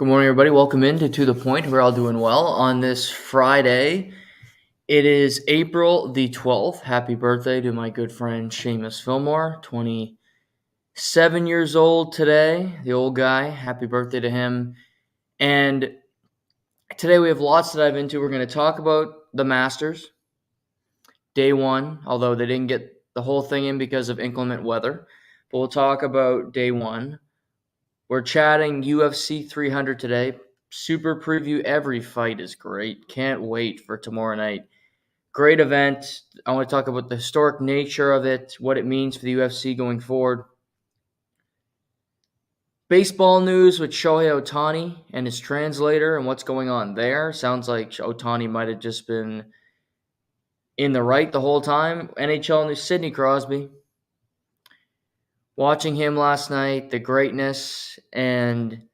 Good morning, everybody. Welcome To The Point. We're all doing well on this Friday. It is April the 12th. Happy birthday to my good friend Seamus Fillmore, 27 years old today, the old guy. Happy birthday to him. And today we have lots to dive into. We're going to talk about the Masters, day one, although they didn't get the whole thing in because of inclement weather. But we'll talk about day one. We're chatting UFC 300 today. Super preview. Every fight is great. Can't wait for tomorrow night. Great event. I want to talk about the historic nature of it, what it means for the UFC going forward. Baseball news with Shohei Ohtani and his translator and what's going on there. Sounds like Ohtani might have just been in the right the whole time. NHL news, Sidney Crosby. Watching him last night, the greatness and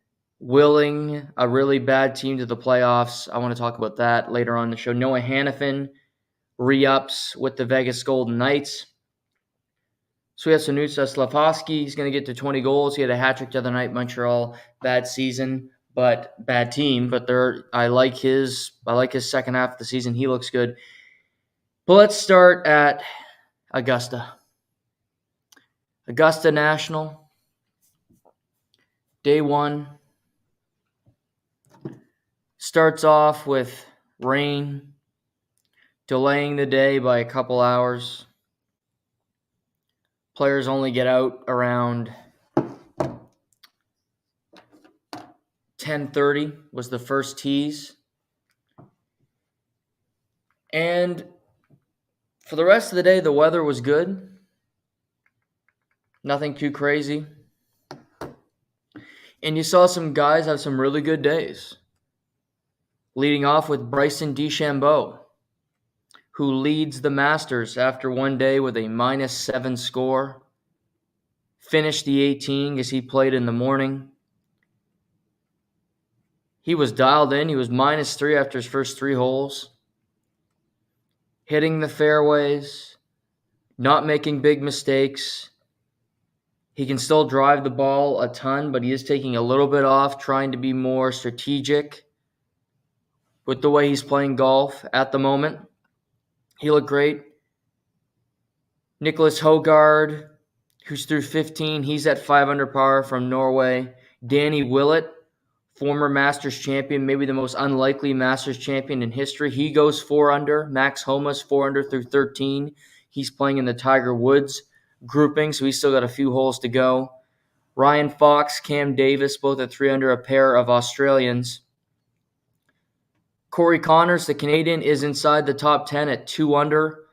willing a really bad team to the playoffs. I want to talk about that later on in the show. Noah Hannafin re-ups with the Vegas Golden Knights. So we have some news. Slavkovsky, he's going to get to 20 goals. He had a hat trick the other night. Montreal, bad season, but bad team. But I like his second half of the season. He looks good. But let's start at Augusta. Augusta National. Day one starts off with rain, delaying the day by a couple hours. Players only get out around 10:30 was the first tease. And for the rest of the day, the weather was good. Nothing too crazy. And you saw some guys have some really good days. Leading off with Bryson DeChambeau, who leads the Masters after one day with a -7 score. Finished the 18 as he played in the morning. He was dialed in. He was -3 after his first 3 holes. Hitting the fairways, not making big mistakes. He can still drive the ball a ton, but he is taking a little bit off, trying to be more strategic with the way he's playing golf at the moment. He looked great. Nicholas Højgaard, who's through 15, he's at 5 under par from Norway. Danny Willett, former Masters champion, maybe the most unlikely Masters champion in history. He goes 4 under. Max Homa's 4 under through 13. He's playing in the Tiger Woods grouping, so he's still got a few holes to go. Ryan Fox, Cam Davis, both at 3 under, a pair of Australians. Corey Connors, the Canadian, is inside the top 10 at 2 under,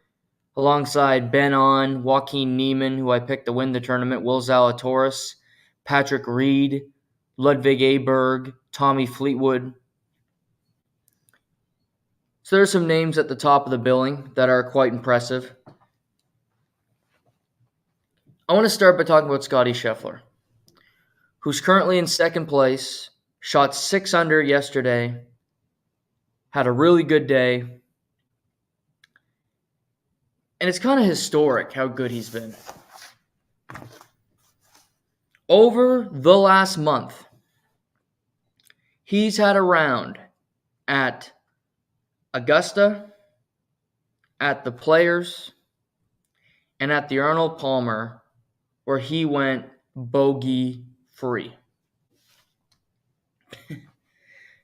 alongside Ben On, Joaquin Niemann, who I picked to win the tournament, Will Zalatoris, Patrick Reed, Ludwig Aberg, Tommy Fleetwood. So there's some names at the top of the billing that are quite impressive. I want to start by talking about Scottie Scheffler, who's currently in second place, shot 6 under yesterday, had a really good day. And it's kind of historic how good he's been. Over the last month, he's had a round at Augusta, at the Players, and at the Arnold Palmer, where he went bogey-free.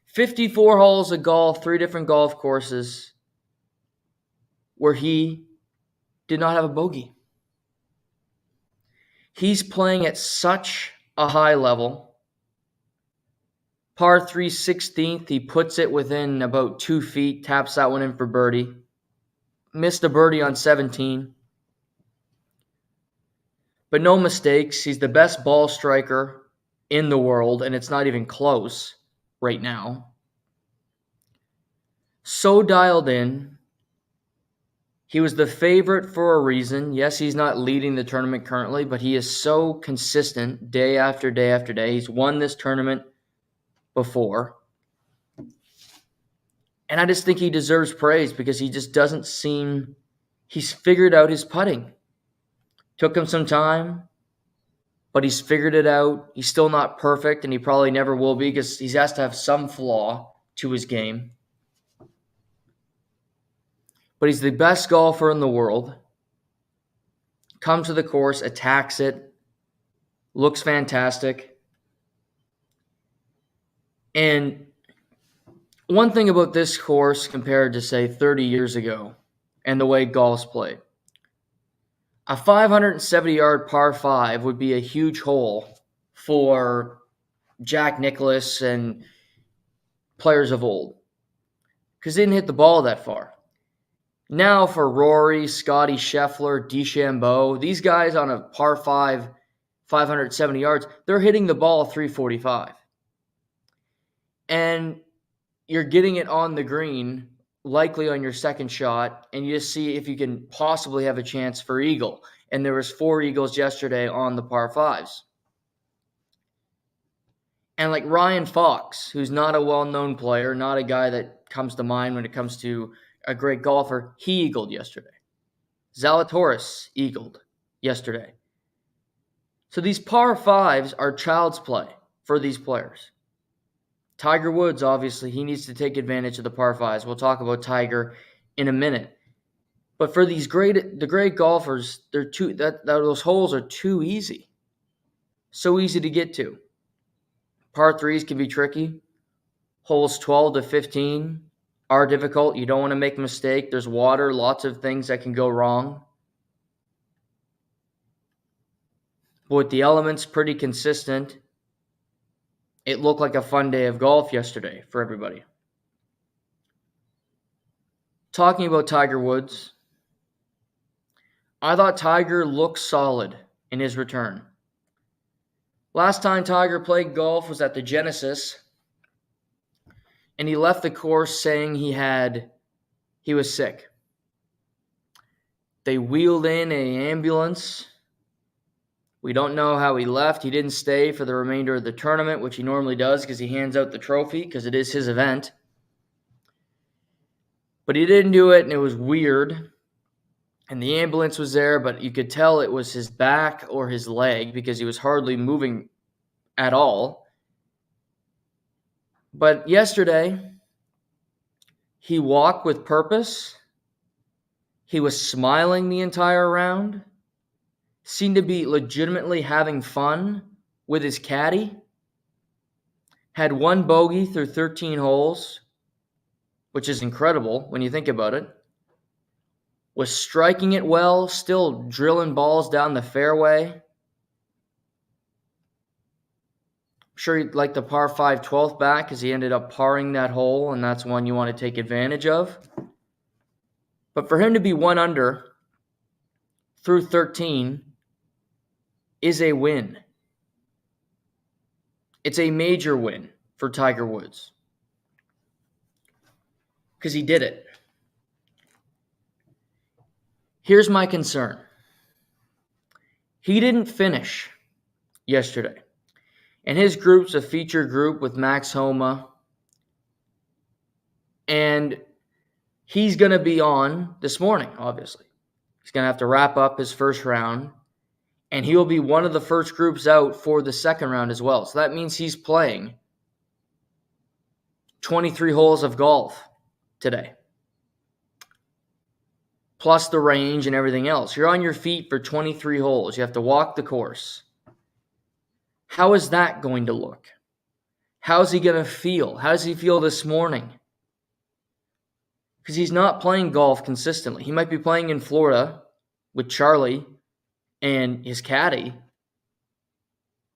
54 holes of golf, 3 different golf courses, where he did not have a bogey. He's playing at such a high level. Par 3 16th, he puts it within about 2 feet, taps that one in for birdie. Missed a birdie on 17. But no mistakes. He's the best ball striker in the world, and it's not even close right now. So dialed in. He was the favorite for a reason. Yes, he's not leading the tournament currently, but he is so consistent day after day after day. He's won this tournament before. And I just think he deserves praise because he just doesn't seem... He's figured out his putting. Took him some time. but he's figured it out. He's still not perfect, and he probably never will be because he has to have some flaw to his game. But he's the best golfer in the world. Comes to the course, attacks it, looks fantastic. And one thing about this course compared to, say, 30 years ago and the way golf's played, a 570-yard par 5 would be a huge hole for Jack Nicklaus and players of old because they didn't hit the ball that far. Now for Rory, Scotty Scheffler, DeChambeau, these guys on a par 5, 570 yards, they're hitting the ball 345. And you're getting it on the green, likely on your second shot, and you just see if you can possibly have a chance for eagle. And there was 4 eagles yesterday on the par 5s. And like Ryan Fox, who's not a well-known player, not a guy that comes to mind when it comes to a great golfer, he eagled yesterday. Zalatoris eagled yesterday. So these par 5s are child's play for these players. Tiger Woods, obviously, he needs to take advantage of the par 5s. We'll talk about Tiger in a minute. But for the great golfers, those holes are too easy. So easy to get to. Par 3s can be tricky. Holes 12 to 15 are difficult. You don't want to make a mistake. There's water, lots of things that can go wrong. But with the elements pretty consistent, it looked like a fun day of golf yesterday for everybody. Talking about Tiger Woods, I thought Tiger looked solid in his return. Last time Tiger played golf was at the Genesis, and he left the course saying he was sick. They wheeled in an ambulance. We don't know how he left. He didn't stay for the remainder of the tournament, which he normally does because he hands out the trophy because it is his event. But he didn't do it, and it was weird. And the ambulance was there, but you could tell it was his back or his leg because he was hardly moving at all. But yesterday, he walked with purpose. He was smiling the entire round. Seemed to be legitimately having fun with his caddy. Had 1 bogey through 13 holes, which is incredible when you think about it. Was striking it well, still drilling balls down the fairway. I'm sure he'd like the par 5 12th back because he ended up parring that hole, and that's one you want to take advantage of. But for him to be 1 under through 13 is a win. It's a major win for Tiger Woods because he did it. Here's my concern. He didn't finish yesterday. And his group's a feature group with Max Homa. And he's going to be on this morning, obviously. He's going to have to wrap up his first round. And he will be one of the first groups out for the second round as well. So that means he's playing 23 holes of golf today, plus the range and everything else. You're on your feet for 23 holes. You have to walk the course. How is that going to look? How's he going to feel? How does he feel this morning? Because he's not playing golf consistently. He might be playing in Florida with Charlie and his caddy,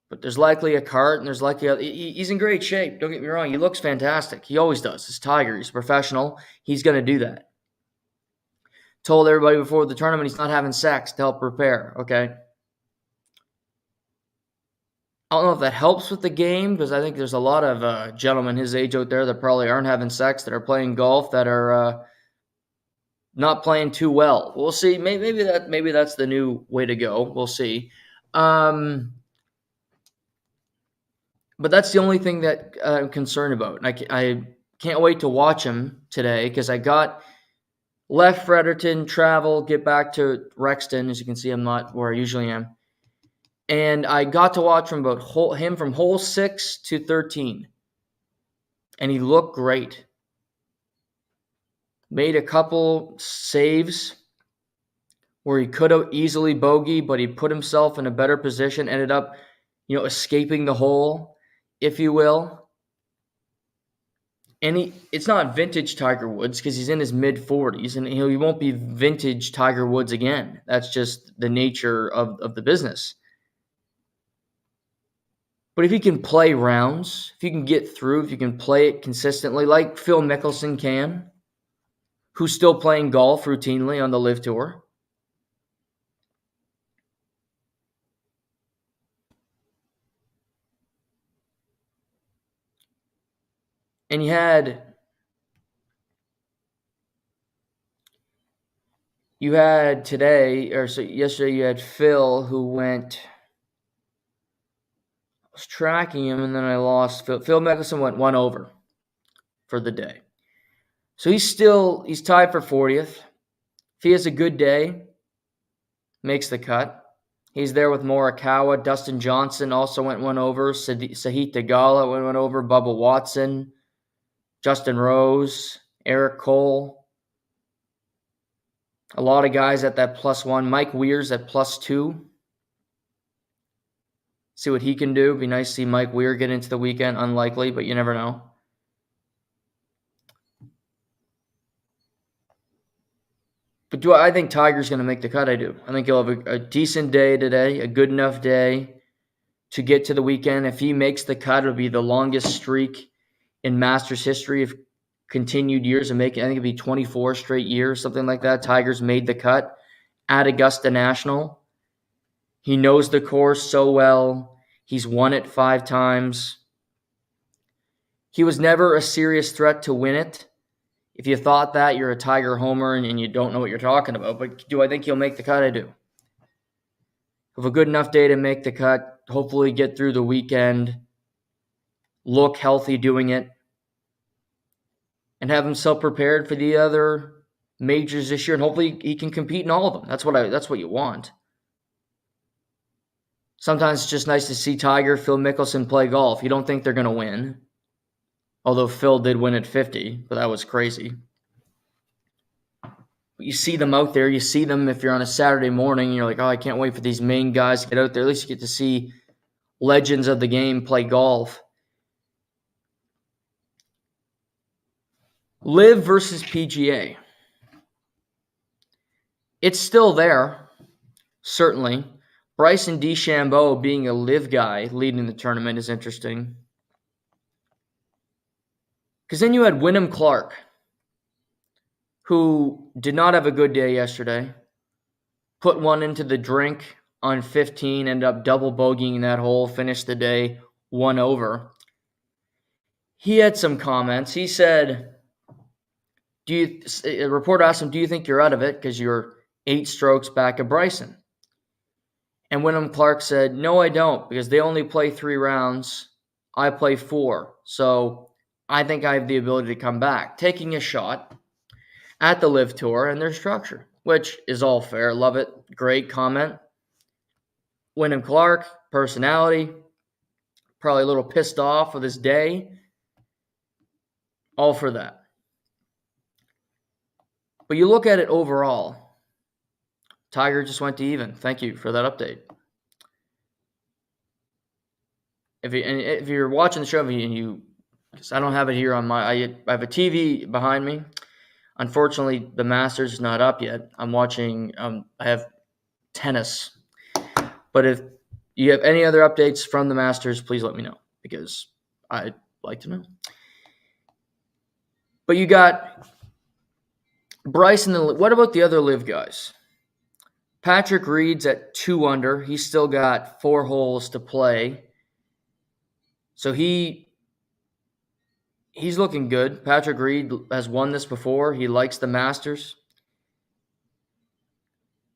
but there's likely a cart, and there's likely he's in great shape. Don't get me wrong. He looks fantastic. He always does. It's Tiger. He's a professional. He's going to do that. Told everybody before the tournament he's not having sex to help prepare, okay? I don't know if that helps with the game because I think there's a lot of gentlemen his age out there that probably aren't having sex, that are playing golf, that are not playing too well. We'll see. Maybe that's the new way to go. We'll see. But that's the only thing that I'm concerned about. And I can't wait to watch him today because I got left Fredericton, travel, get back to Rexton. As you can see, I'm not where I usually am. And I got to watch him from hole 6 to 13. And he looked great. Made a couple saves where he could have easily bogeyed, but he put himself in a better position, ended up, escaping the hole, if you will. And it's not vintage Tiger Woods because he's in his mid-40s, and he won't be vintage Tiger Woods again. That's just the nature of the business. But if you can play rounds, if you can get through, if you can play it consistently, like Phil Mickelson can, who's still playing golf routinely on the LIV Tour. And you had yesterday you had Phil who went, I was tracking him and then I lost Phil. Phil Mickelson went 1 over for the day. So he's tied for 40th. If he has a good day, makes the cut. He's there with Morikawa. Dustin Johnson also went 1 over. Sahith Theegala went 1 over. Bubba Watson, Justin Rose, Eric Cole. A lot of guys at that +1. Mike Weir's at +2. See what he can do. Be nice to see Mike Weir get into the weekend. Unlikely, but you never know. But do I think Tiger's going to make the cut? I do. I think he'll have a decent day today, a good enough day to get to the weekend. If he makes the cut, it'll be the longest streak in Masters history of continued years of making. I think it'd be 24 straight years, something like that. Tiger's made the cut at Augusta National. He knows the course so well. He's won it 5 times. He was never a serious threat to win it. If you thought that, you're a Tiger homer and you don't know what you're talking about. But do I think he'll make the cut? I do. Have a good enough day to make the cut. Hopefully get through the weekend. Look healthy doing it. And have himself prepared for the other majors this year. And hopefully he can compete in all of them. That's what you want. Sometimes it's just nice to see Tiger, Phil Mickelson play golf. You don't think they're going to win. Although Phil did win at 50, but that was crazy. But you see them out there. You see them if you're on a Saturday morning. And you're like, oh, I can't wait for these main guys to get out there. At least you get to see legends of the game play golf. LIV versus PGA. It's still there, certainly. Bryson DeChambeau being a LIV guy leading the tournament is interesting. Because then you had Wyndham Clark, who did not have a good day yesterday. Put one into the drink on 15, ended up double bogeying that hole, finished the day 1 over. He had some comments. He said, a reporter asked him, do you think you're out of it because you're 8 strokes back of Bryson? And Wyndham Clark said, no, I don't, because they only play 3 rounds. I play 4. So I think I have the ability to come back. Taking a shot at the LIV Tour and their structure, which is all fair. Love it. Great comment. Wyndham Clark, personality, probably a little pissed off with his day. All for that. But you look at it overall, Tiger just went to even. Thank you for that update. If you're watching the show because I don't have it here on I have a TV behind me. Unfortunately, the Masters is not up yet. I'm watching. I have tennis. But if you have any other updates from the Masters, please let me know because I'd like to know. But you got Bryce and what about the other LIV guys? Patrick Reed's at 2 under. He's still got 4 holes to play. So he's looking good. Patrick Reed has won this before. He likes the Masters.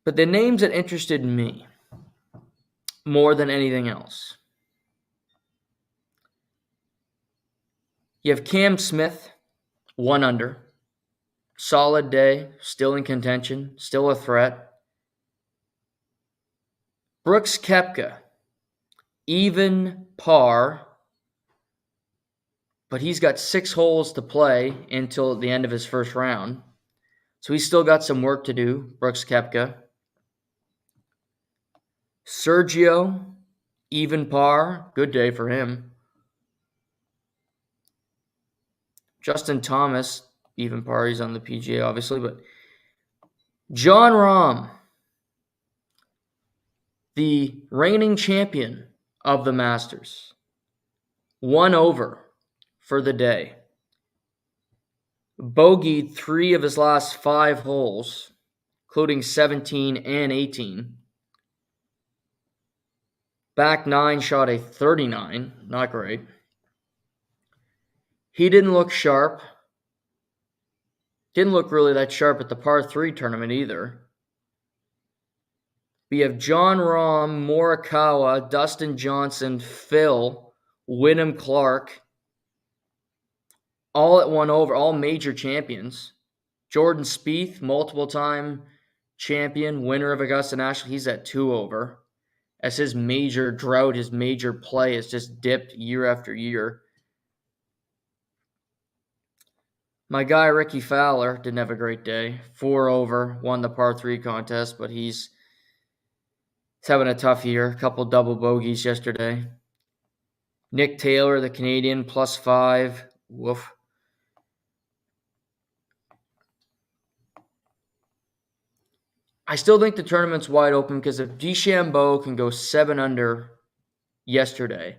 But the names that interested me more than anything else. You have Cam Smith, 1 under. Solid day, still in contention, still a threat. Brooks Koepka, even par, but he's got 6 holes to play until the end of his first round. So he's still got some work to do, Brooks Koepka. Sergio, even par, good day for him. Justin Thomas, even par, he's on the PGA obviously, but Jon Rahm, the reigning champion of the Masters, 1 over for the day. Bogeyed 3 of his last 5 holes, including 17 and 18. Back 9 shot a 39, not great. He didn't look sharp. Didn't look really that sharp at the par 3 tournament either. We have Jon Rahm, Morikawa, Dustin Johnson, Phil, Wyndham Clark, all at 1 over, all major champions. Jordan Spieth, multiple-time champion, winner of Augusta National, he's at 2 over. As his major drought, his major play has just dipped year after year. My guy Ricky Fowler didn't have a great day. 4 over, won the par 3 contest, but he's having a tough year. A couple double bogeys yesterday. Nick Taylor, the Canadian, +5. Woof. I still think the tournament's wide open because if DeChambeau can go 7 under yesterday,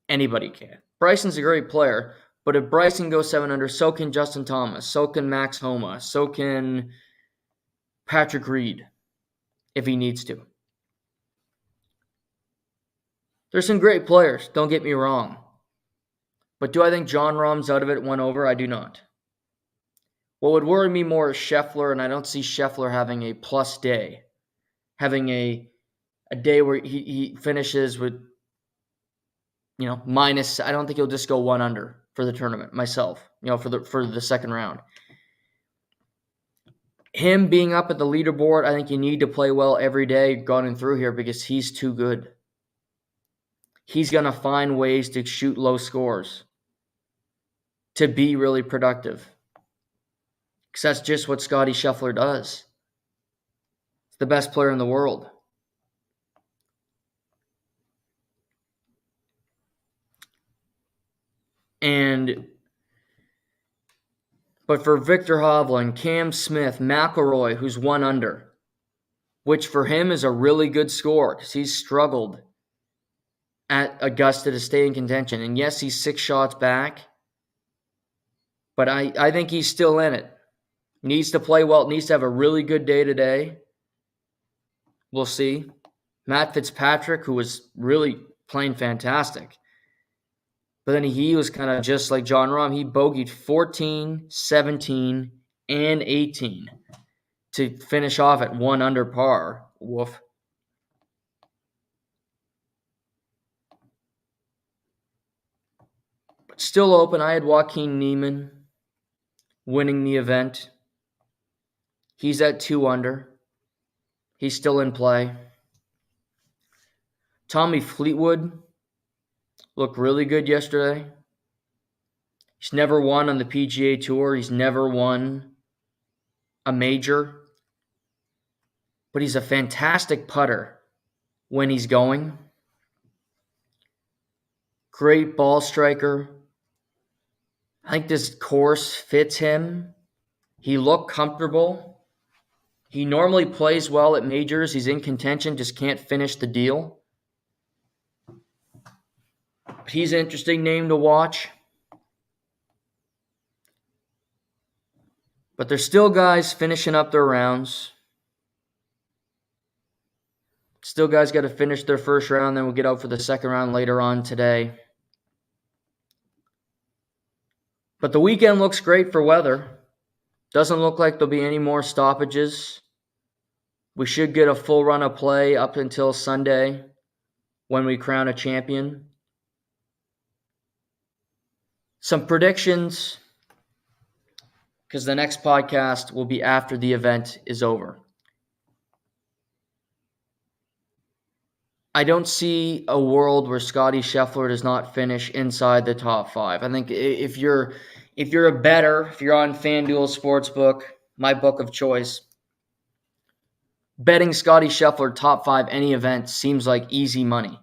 anybody can. Bryson's a great player, but if Bryson goes 7 under, so can Justin Thomas, so can Max Homa, so can Patrick Reed if he needs to. There's some great players, don't get me wrong. But do I think Jon Rahm's out of it 1 over? I do not. What would worry me more is Scheffler, and I don't see Scheffler having a plus day. Having a day where he finishes with, minus. I don't think he'll just go 1 under for the tournament myself, for the second round. Him being up at the leaderboard, I think you need to play well every day going through here because he's too good. He's going to find ways to shoot low scores, to be really productive. Because that's just what Scottie Scheffler does. He's the best player in the world. But for Victor Hovland, Cam Smith, McIlroy, who's 1 under, which for him is a really good score because he's struggled at Augusta to stay in contention. And yes, he's 6 shots back, but I think he's still in it. Needs to play well, needs to have a really good day today. We'll see. Matt Fitzpatrick, who was really playing fantastic. But then he was kind of just like Jon Rahm. He bogeyed 14, 17, and 18 to finish off at 1 under par. Woof. But still open. I had Joaquin Niemann winning the event. He's at 2 under. He's still in play. Tommy Fleetwood looked really good yesterday. He's never won on the PGA Tour. He's never won a major. But he's a fantastic putter when he's going. Great ball striker. I think this course fits him. He looked comfortable. He normally plays well at majors. He's in contention, just can't finish the deal. But he's an interesting name to watch. But there's still guys finishing up their rounds. Still guys got to finish their first round, then we'll get out for the second round later on today. But the weekend looks great for weather. Doesn't look like there'll be any more stoppages. We should get a full run of play up until Sunday when we crown a champion. Some predictions, because the next podcast will be after the event is over. I don't see a world where Scotty Scheffler does not finish inside the top 5. I think if you're a bettor, if you're on FanDuel Sportsbook, my book of choice, betting Scotty Scheffler top 5 any event seems like easy money.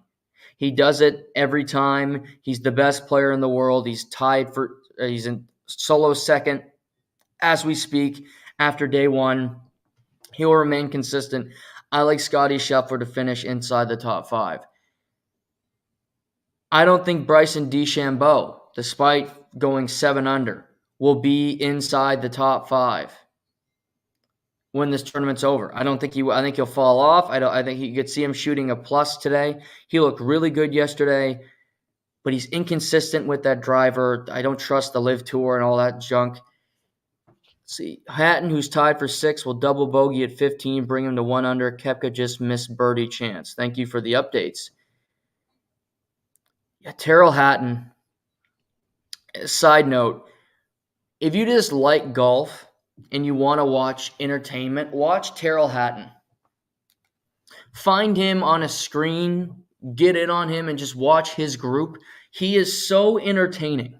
He does it every time. He's the best player in the world. He's in solo second as we speak after day 1. He will remain consistent. I like Scotty Scheffler to finish inside the top 5. I don't think Bryson DeChambeau, despite going 7 under, will be inside the top 5 when this tournament's over. I think he'll fall off. I think you could see him shooting a plus today. He looked really good yesterday, but he's inconsistent with that driver. I don't trust the Live Tour and all that junk. Let's see, Hatton, who's tied for 6th, will double bogey at 15, bring him to 1 under. Koepka just missed birdie chance. Thank you for the updates. Yeah, Tyrrell Hatton. Side note, if you just like golf and you want to watch entertainment, watch Tyrrell Hatton. Find him on a screen, get in on him, and just watch his group. He is so entertaining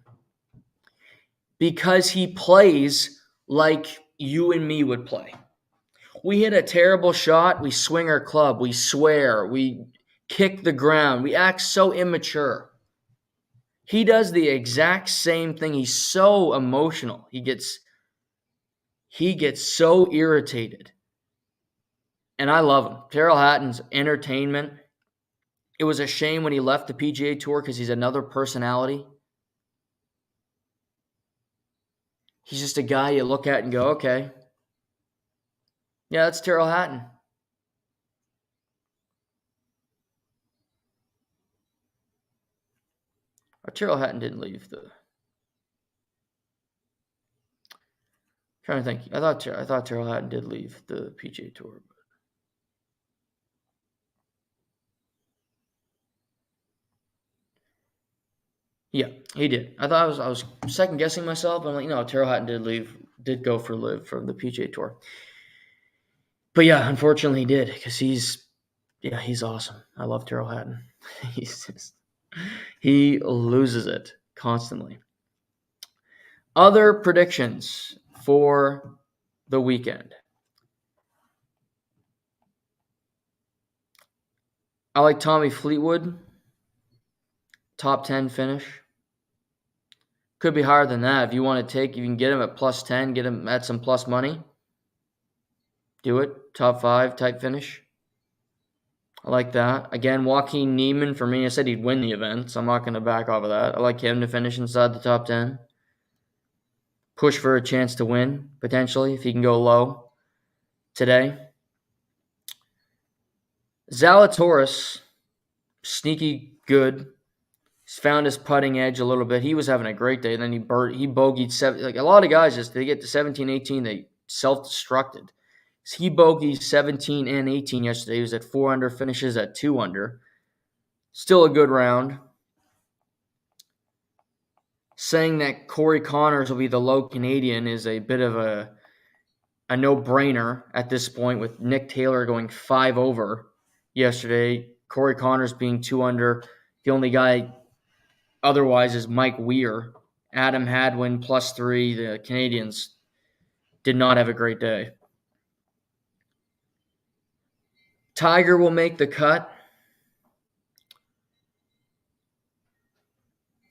because he plays like you and me would play. We hit a terrible shot, we swing our club, we swear, we kick the ground, we act so immature. He does the exact same thing. He's so emotional. He gets so irritated. And I love him. Tyrrell Hatton's entertainment. It was a shame when he left the PGA Tour because he's another personality. He's just a guy you look at and go, okay. Yeah, that's Tyrrell Hatton. Tyrrell Hatton didn't leave the... trying to think. I thought Tyrrell Hatton did leave the PGA Tour. Yeah, he did. I was second guessing myself. I'm like, Tyrrell Hatton did go for Live from the PGA Tour. But yeah, unfortunately he did because he's awesome. I love Tyrrell Hatton. He loses it constantly. Other predictions for the weekend. I like Tommy Fleetwood. Top 10 finish. Could be higher than that. If you want to take, you can get him at plus 10, get him at some plus money. Do it. Top 5 type finish. I like that. Again, Joaquin Niemann, for me, I said he'd win the event, so I'm not going to back off of that. I like him to finish inside the top 10. Push for a chance to win, potentially, if he can go low today. Zalatoris, sneaky good. He's found his putting edge a little bit. He was having a great day. Then he bogeyed 7. Like a lot of guys, they get to 17, 18, they self-destructed. He bogeyed 17 and 18 yesterday. He was at 4 under, finishes at 2 under. Still a good round. Saying that Corey Connors will be the low Canadian is a bit of a no-brainer at this point, with Nick Taylor going 5 over yesterday. Corey Connors being 2 under. The only guy otherwise is Mike Weir. Adam Hadwin +3. The Canadians did not have a great day. Tiger will make the cut.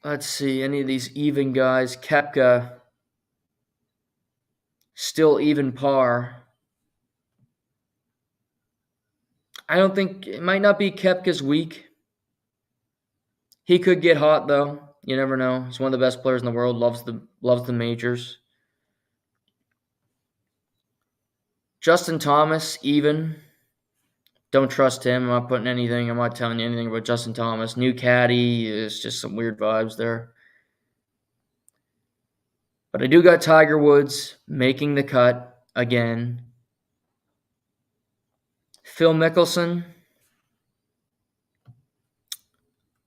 Let's see, any of these even guys. Koepka, still even par. I don't think, it might not be Koepka's week. He could get hot, though. You never know. He's one of the best players in the world, loves the majors. Justin Thomas, even. Don't trust him. I'm not telling you anything about Justin Thomas. New caddy, is just some weird vibes there. But I do got Tiger Woods making the cut again. Phil Mickelson.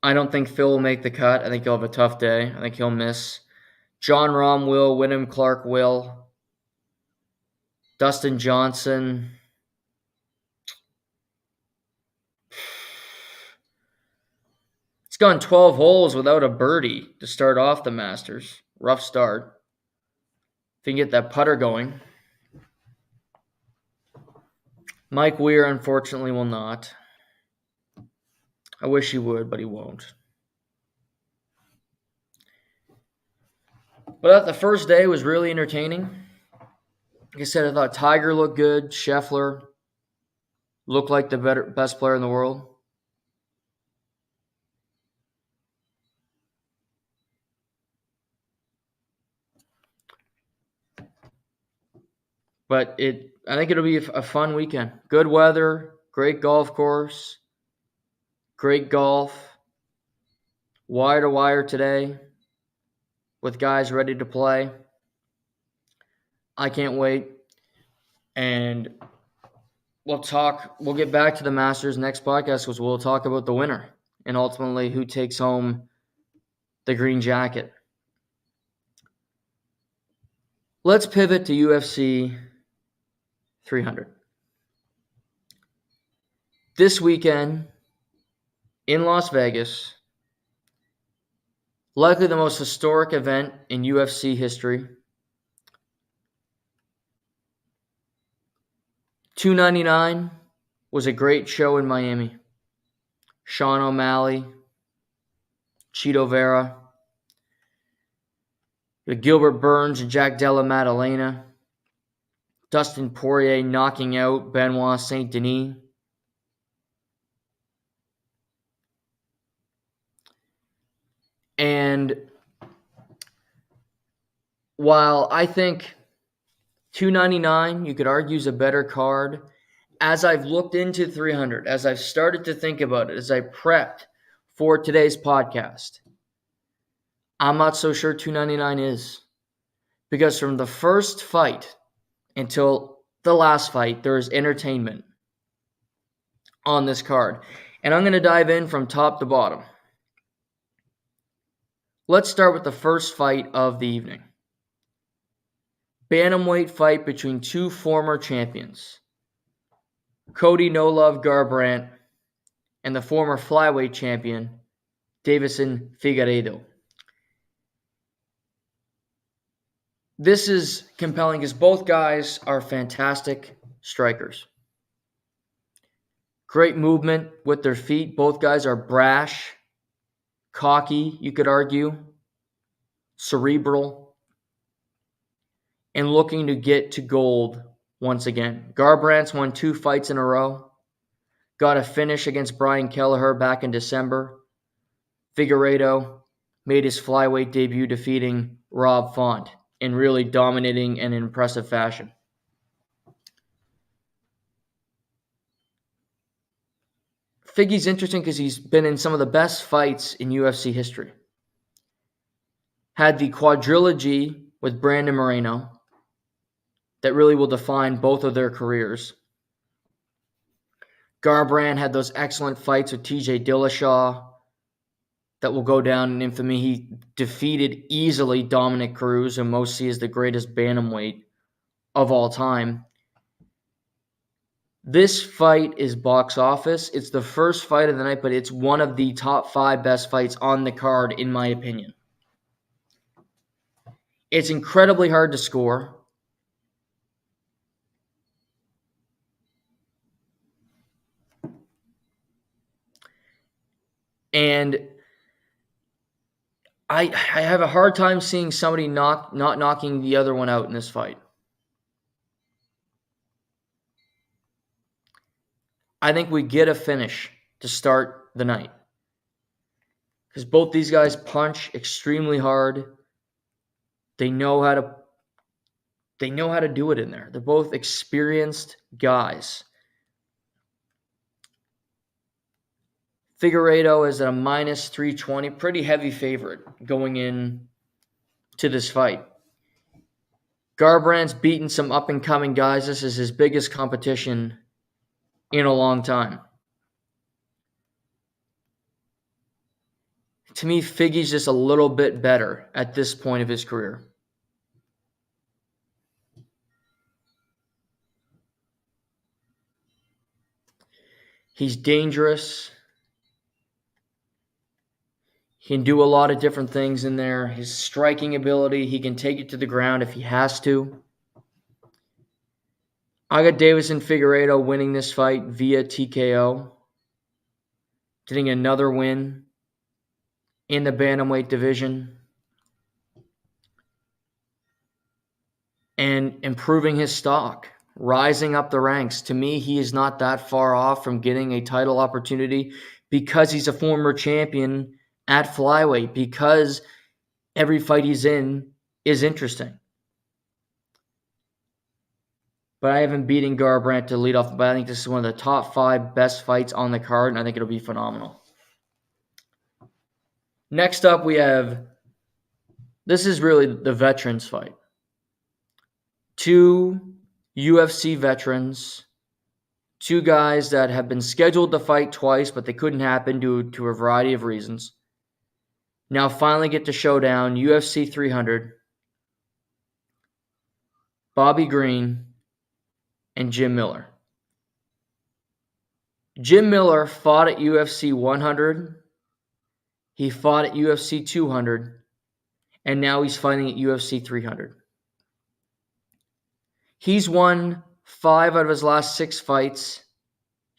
I don't think Phil will make the cut. I think he'll have a tough day. I think he'll miss. Jon Rahm will. Wyndham Clark will. Dustin Johnson. He's gone 12 holes without a birdie to start off the Masters. Rough start. If he can get that putter going. Mike Weir, unfortunately, will not. I wish he would, but he won't. But the first day was really entertaining. Like I said, I thought Tiger looked good. Scheffler looked like the best player in the world. But I think it'll be a fun weekend. Good weather, great golf course, great golf, wire to wire today with guys ready to play. I can't wait. And we'll get back to the Masters next podcast because we'll talk about the winner and ultimately who takes home the green jacket. Let's pivot to UFC 300. This weekend in Las Vegas, likely the most historic event in UFC history. 299 was a great show in Miami. Sean O'Malley, Cheeto Vera, Gilbert Burns and Jack Della Maddalena, Dustin Poirier knocking out Benoit Saint Denis. And while I think 299, you could argue, is a better card, as I've looked into 300, as I've started to think about it, as I prepped for today's podcast, I'm not so sure 299 is. Because from the first fight until the last fight, there is entertainment on this card. And I'm going to dive in from top to bottom. Let's start with the first fight of the evening. Bantamweight fight between two former champions. Cody No Love Garbrandt and the former flyweight champion, Davison Figueiredo. This is compelling because both guys are fantastic strikers. Great movement with their feet. Both guys are brash, cocky, you could argue, cerebral, and looking to get to gold once again. Garbrandt's won 2 fights in a row. Got a finish against Brian Kelleher back in December. Figueiredo made his flyweight debut defeating Rob Font in really dominating and impressive fashion. Figgy's interesting because he's been in some of the best fights in UFC history. Had the quadrilogy with Brandon Moreno that really will define both of their careers. Garbrandt had those excellent fights with TJ Dillashaw that will go down in infamy. He defeated easily Dominic Cruz, who most see as the greatest bantamweight of all time. This fight is box office. It's the first fight of the night, but it's one of the top 5 best fights on the card, in my opinion. It's incredibly hard to score. And I have a hard time seeing somebody not knocking the other one out in this fight. I think we get a finish to start the night. Because both these guys punch extremely hard. They know how to do it in there. They're both experienced guys. Figueiredo is at a minus 320, pretty heavy favorite going in to this fight. Garbrandt's beaten some up-and-coming guys. This is his biggest competition in a long time. To me, Figgy's just a little bit better at this point of his career. He's dangerous. He can do a lot of different things in there. His striking ability, he can take it to the ground if he has to. I got Davison Figueiredo winning this fight via TKO, getting another win in the bantamweight division, and improving his stock, rising up the ranks. To me, he is not that far off from getting a title opportunity because he's a former champion at flyweight, because every fight he's in is interesting. But I have him beating Garbrandt to lead off. But I think this is one of the top 5 best fights on the card, and I think it'll be phenomenal. Next up, we have, this is really the veterans fight. 2 UFC veterans, 2 guys that have been scheduled to fight twice, but they couldn't happen due to a variety of reasons. Now finally get to showdown, UFC 300, Bobby Green and Jim Miller. Jim Miller fought at UFC 100, he fought at UFC 200, and now he's fighting at UFC 300. He's won 5 out of his last 6 fights.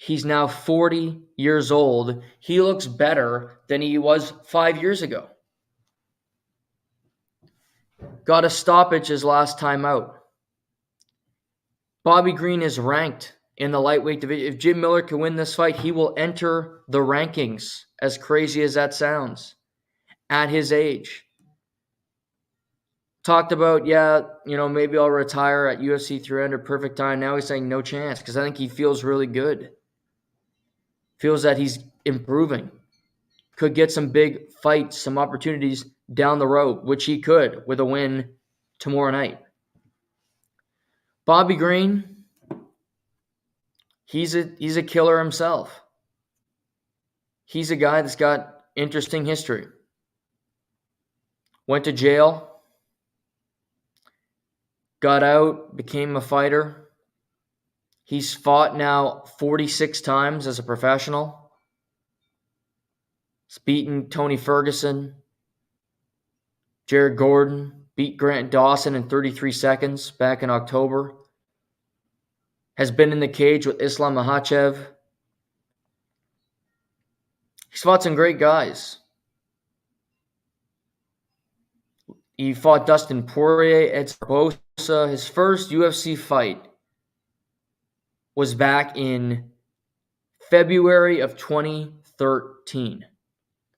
He's now 40 years old. He looks better than he was 5 years ago. Got a stoppage his last time out. Bobby Green is ranked in the lightweight division. If Jim Miller can win this fight, he will enter the rankings, as crazy as that sounds, at his age. Talked about, maybe I'll retire at UFC 300, perfect time. Now he's saying no chance, because I think he feels really good. Feels that he's improving. Could get some big fights, some opportunities down the road, which he could with a win tomorrow night. Bobby Green, he's a killer himself. He's a guy that's got interesting history. Went to jail, got out, became a fighter. He's fought now 46 times as a professional. He's beaten Tony Ferguson, Jared Gordon, beat Grant Dawson in 33 seconds back in October. Has been in the cage with Islam Makhachev. He's fought some great guys. He fought Dustin Poirier, Ed Barbosa. His first UFC fight was back in February of 2013.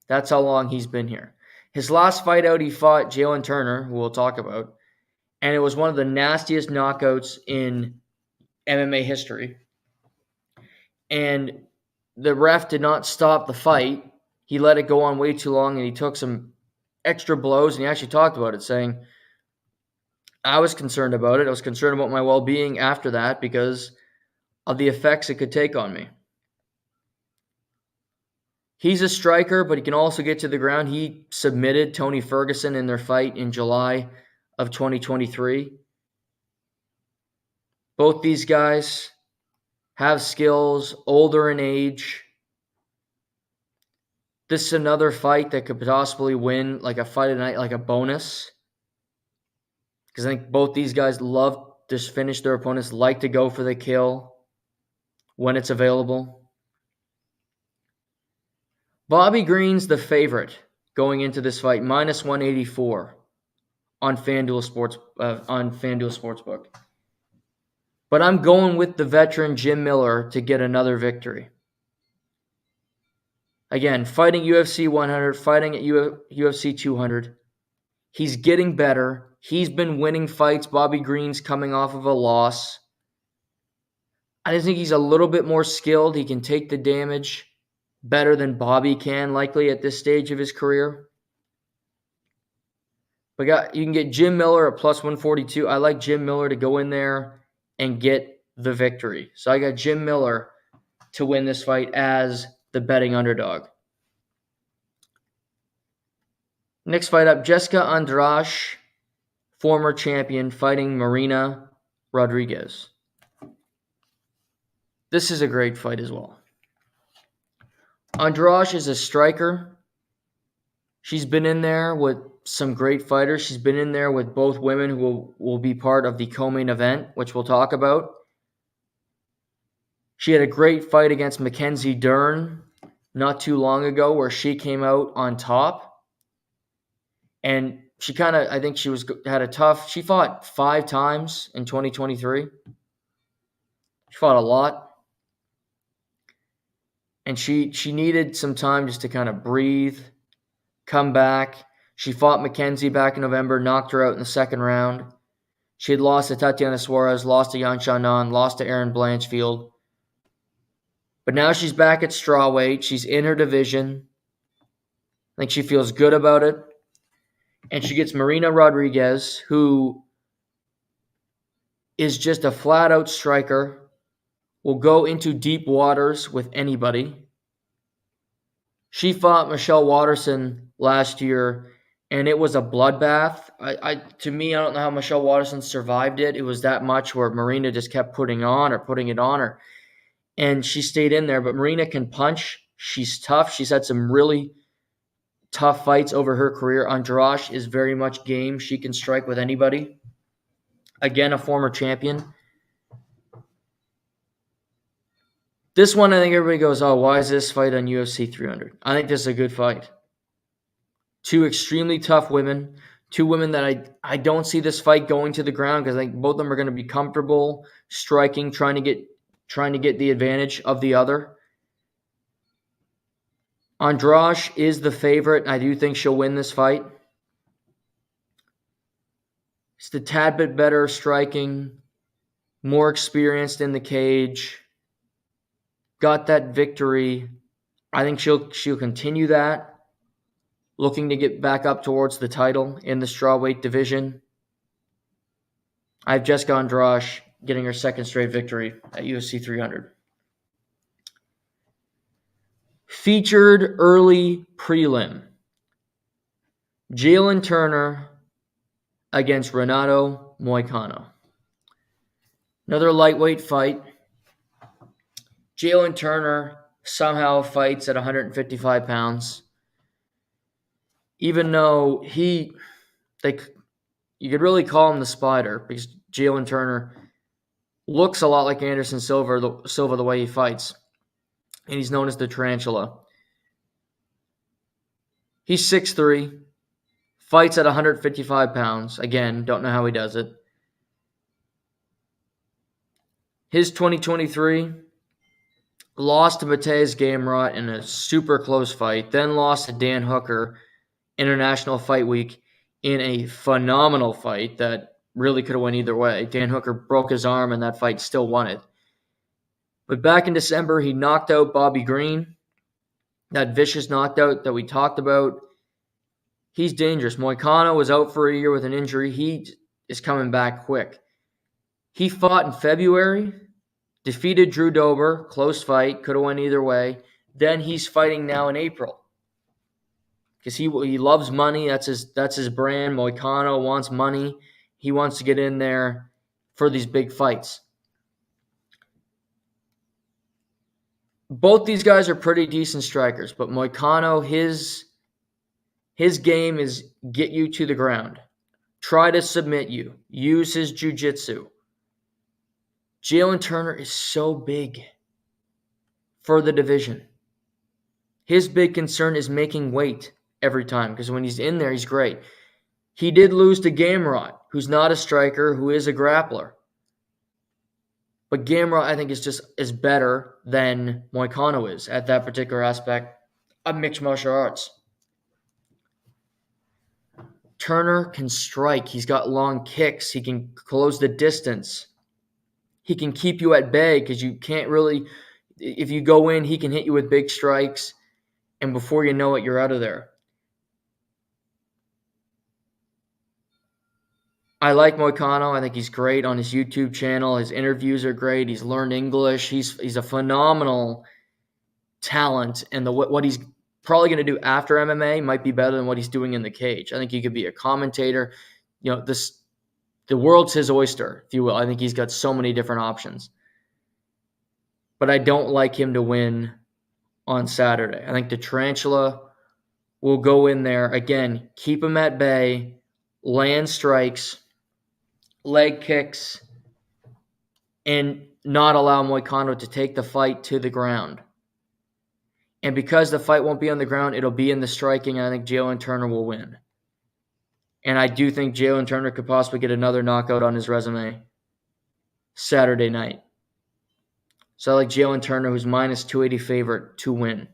That's how long he's been here. His last fight out, he fought Jalen Turner, who we'll talk about, and it was one of the nastiest knockouts in MMA history. And the ref did not stop the fight. He let it go on way too long, and he took some extra blows, and he actually talked about it, saying, I was concerned about it. I was concerned about my well-being after that because of the effects it could take on me. He's a striker, but he can also get to the ground. He submitted Tony Ferguson in their fight in July of 2023. Both these guys have skills, older in age. This is another fight that could possibly win like a fight of the night, like a bonus. Because I think both these guys love to finish their opponents, like to go for the kill when it's available. Bobby Green's the favorite going into this fight, minus 184 on FanDuel Sportsbook. But I'm going with the veteran Jim Miller to get another victory. Again, fighting UFC 100, fighting at UFC 200. He's getting better. He's been winning fights. Bobby Green's coming off of a loss. I just think he's a little bit more skilled. He can take the damage better than Bobby can, likely at this stage of his career. But you can get Jim Miller at plus 142. I like Jim Miller to go in there and get the victory. So I got Jim Miller to win this fight as the betting underdog. Next fight up, Jessica Andrade, former champion, fighting Marina Rodriguez. This is a great fight as well. Andrade is a striker. She's been in there with some great fighters. She's been in there with both women who will be part of the co-main event, which we'll talk about. She had a great fight against Mackenzie Dern not too long ago where she came out on top. And she kind of, I think she fought 5 times in 2023. She fought a lot. And she needed some time just to kind of breathe, come back. She fought Mackenzie back in November, knocked her out in the second round. She had lost to Tatiana Suarez, lost to Yan Xiaonan, lost to Erin Blanchfield. But now she's back at strawweight. She's in her division. I think she feels good about it. And she gets Marina Rodriguez, who is just a flat-out striker, will go into deep waters with anybody. She fought Michelle Waterson last year, and it was a bloodbath. To me, I don't know how Michelle Waterson survived it. It was that much where Marina just kept putting it on her. And she stayed in there. But Marina can punch. She's tough. She's had some really tough fights over her career. Andrade is very much game. She can strike with anybody. Again, a former champion. This one, I think everybody goes, oh, why is this fight on UFC 300? I think this is a good fight. 2 extremely tough women. 2 women that I don't see this fight going to the ground because I think both of them are going to be comfortable striking, trying to get the advantage of the other. Andrade is the favorite. I do think she'll win this fight. It's a tad bit better striking, more experienced in the cage. Got that victory. I think she'll continue that. Looking to get back up towards the title in the strawweight division. I have Jessica Andrade getting her second straight victory at UFC 300. Featured early prelim. Jalen Turner against Renato Moicano. Another lightweight fight. Jalen Turner somehow fights at 155 pounds. Even though you could really call him the Spider because Jalen Turner looks a lot like Anderson Silva the way he fights. And he's known as the Tarantula. He's 6'3", fights at 155 pounds. Again, don't know how he does it. His 2023 lost to Mateusz Gamrot in a super close fight, then lost to Dan Hooker International Fight Week in a phenomenal fight that really could have went either way. Dan Hooker broke his arm and that fight still won it. But back in December, he knocked out Bobby Green. That vicious knockout that we talked about. He's dangerous. Moicano was out for a year with an injury. He is coming back quick. He fought in February, defeated Drew Dober, close fight, could have went either way. Then he's fighting now in April. Because he loves money. That's his brand. Moicano wants money. He wants to get in there for these big fights. Both these guys are pretty decent strikers, but Moicano, his game is get you to the ground. Try to submit you. Use his jiu-jitsu. Jalen Turner is so big for the division. His big concern is making weight every time because when he's in there, he's great. He did lose to Gamrot, who's not a striker, who is a grappler. But Gamrot, I think, is better than Moicano is at that particular aspect of mixed martial arts. Turner can strike. He's got long kicks. He can close the distance. He can keep you at bay because you can't really, if you go in, he can hit you with big strikes. And before you know it, you're out of there. I like Moicano. I think he's great on his YouTube channel. His interviews are great. He's learned English. He's a phenomenal talent. And what he's probably going to do after MMA might be better than what he's doing in the cage. I think he could be a commentator. The world's his oyster, if you will. I think he's got so many different options. But I don't like him to win on Saturday. I think the Tarantula will go in there, again, keep him at bay, land strikes, leg kicks, and not allow Moicano to take the fight to the ground. And because the fight won't be on the ground, it'll be in the striking, and I think Jalen Turner will win. And I do think Jalen Turner could possibly get another knockout on his resume Saturday night. So I like Jalen Turner, who's minus 280 favorite, to win.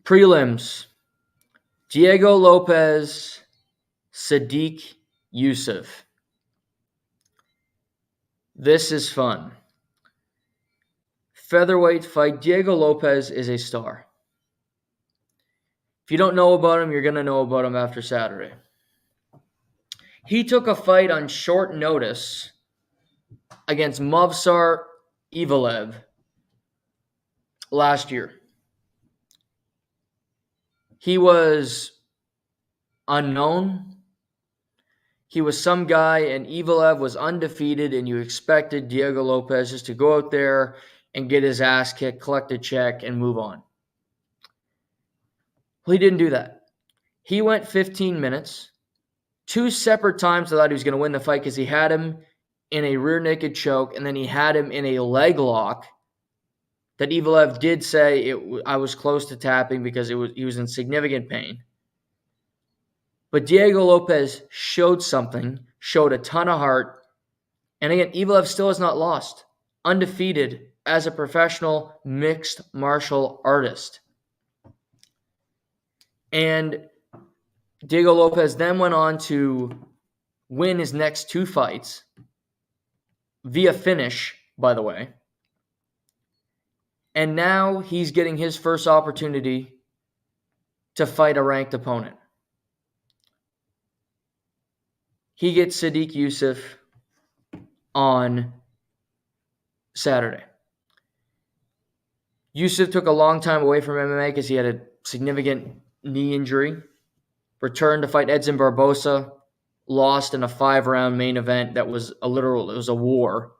Prelims. Diego Lopez, Sadiq Youssef. This is fun. Featherweight fight. Diego Lopez is a star. If you don't know about him, you're going to know about him after Saturday. He took a fight on short notice against Movsar Evelev last year. He was unknown. He was some guy, and Evelev was undefeated, and you expected Diego Lopez just to go out there and get his ass kicked, collect a check, and move on. Well, he didn't do that. He went 15 minutes. 2 separate times I thought he was going to win the fight because he had him in a rear naked choke, and then he had him in a leg lock that Evelev did say I was close to tapping because he was in significant pain. But Diego Lopez showed something, showed a ton of heart. And again, Evelev still has not lost. Undefeated as a professional mixed martial artist. And Diego Lopez then went on to win his next 2 fights via finish, by the way. And now he's getting his first opportunity to fight a ranked opponent. He gets Sadiq Youssef on Saturday. Youssef took a long time away from MMA because he had a significant knee injury. Returned to fight Edson Barbosa. Lost in a 5-round main event that was it was a war.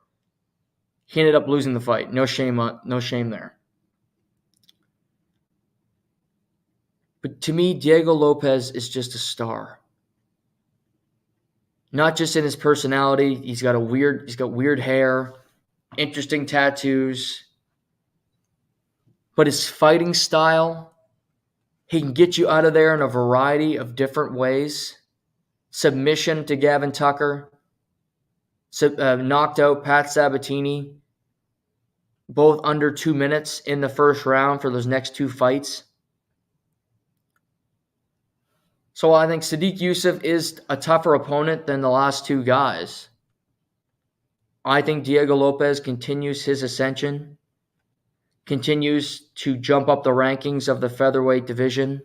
He ended up losing the fight. No shame there. But to me, Diego Lopez is just a star. Not just in his personality. He's got weird hair, interesting tattoos. But his fighting style, he can get you out of there in a variety of different ways. Submission to Gavin Tucker. Knocked out Pat Sabatini. Both under 2 minutes in the first round for those next 2 fights. So I think Sadiq Youssef is a tougher opponent than the last 2 guys. I think Diego Lopez continues his ascension. Continues to jump up the rankings of the featherweight division.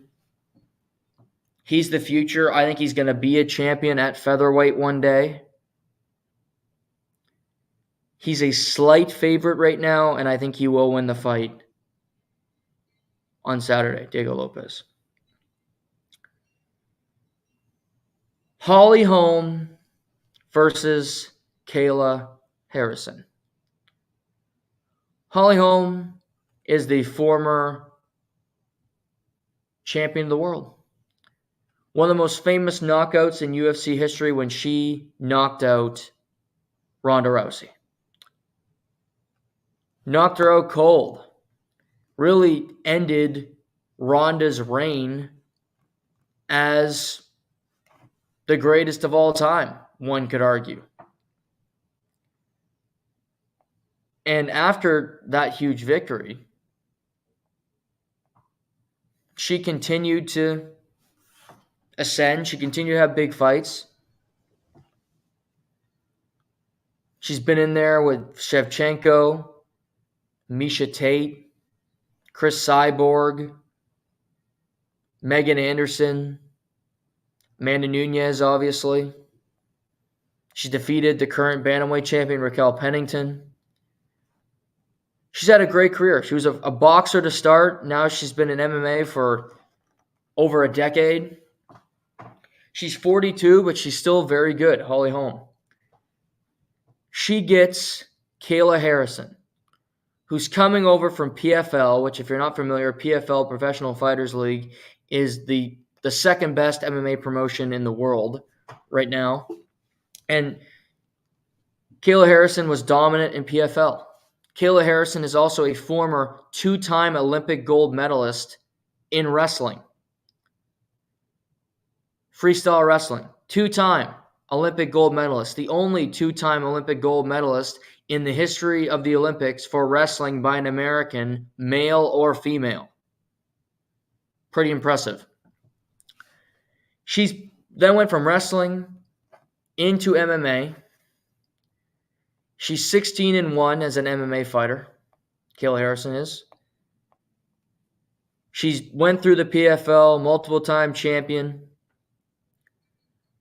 He's the future. I think he's going to be a champion at featherweight one day. He's a slight favorite right now, and I think he will win the fight on Saturday, Diego Lopez. Holly Holm versus Kayla Harrison. Holly Holm is the former champion of the world. One of the most famous knockouts in UFC history when she knocked out Ronda Rousey. Knocked her out cold. Really ended Ronda's reign as the greatest of all time, one could argue. And after that huge victory, she continued to ascend. She continued to have big fights. She's been in there with Shevchenko, Misha Tate, Chris Cyborg, Megan Anderson, Amanda Nunes, obviously. She defeated the current bantamweight champion, Raquel Pennington. She's had a great career. She was a boxer to start. Now she's been in MMA for over a decade. She's 42, but she's still very good, Holly Holm. She gets Kayla Harrison, who's coming over from PFL, which, if you're not familiar, PFL, Professional Fighters League, is the second best MMA promotion in the world right now. And Kayla Harrison was dominant in PFL. Kayla Harrison is also a former 2-time Olympic gold medalist in wrestling. Freestyle wrestling, 2-time Olympic gold medalist, the only 2-time Olympic gold medalist in the history of the Olympics for wrestling by an American, male or female. Pretty impressive. She's then went from wrestling into MMA. She's 16-1 as an MMA fighter. Kayla Harrison is. She went through the PFL, multiple-time champion.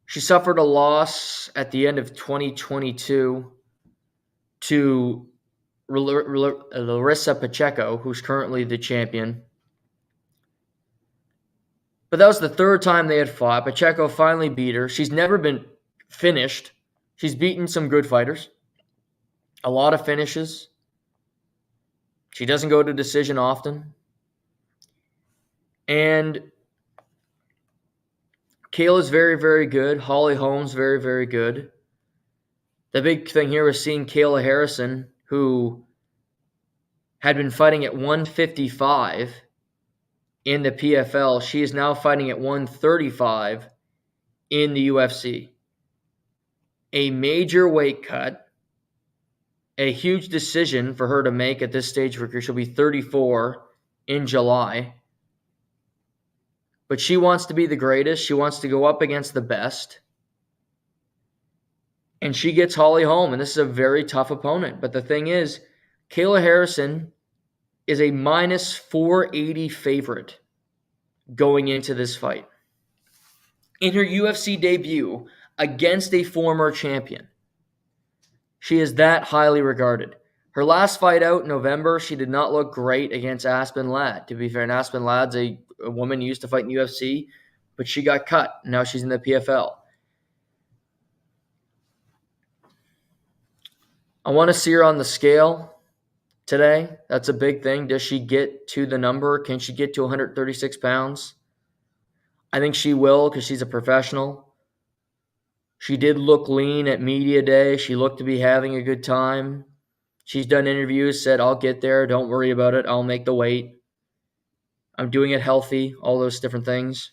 She suffered a loss at the end of 2022 to Larissa Pacheco, who's currently the champion. But that was the third time they had fought. Pacheco finally beat her. She's never been finished. She's beaten some good fighters. A lot of finishes. She doesn't go to decision often. And Kayla's very, very good. Holly Holm's very, very good. The big thing here was seeing Kayla Harrison, who had been fighting at 155 in the PFL. She is now fighting at 135 in the UFC. A major weight cut. A huge decision for her to make at this stage of her career. She'll be 34 in July. But she wants to be the greatest. She wants to go up against the best. And she gets Holly Holm, and this is a very tough opponent. But the thing is, Kayla Harrison is a minus 480 favorite going into this fight. In her UFC debut against a former champion, she is that highly regarded. Her last fight out in November, she did not look great against Aspen Ladd. To be fair, and Aspen Ladd's a woman who used to fight in UFC, but she got cut. Now she's in the PFL. I want to see her on the scale today. That's a big thing. Does she get to the number? Can she get to 136 pounds? I think she will because she's a professional. She did look lean at media day. She looked to be having a good time. She's done interviews, said, I'll get there. Don't worry about it. I'll make the weight. I'm doing it healthy, all those different things.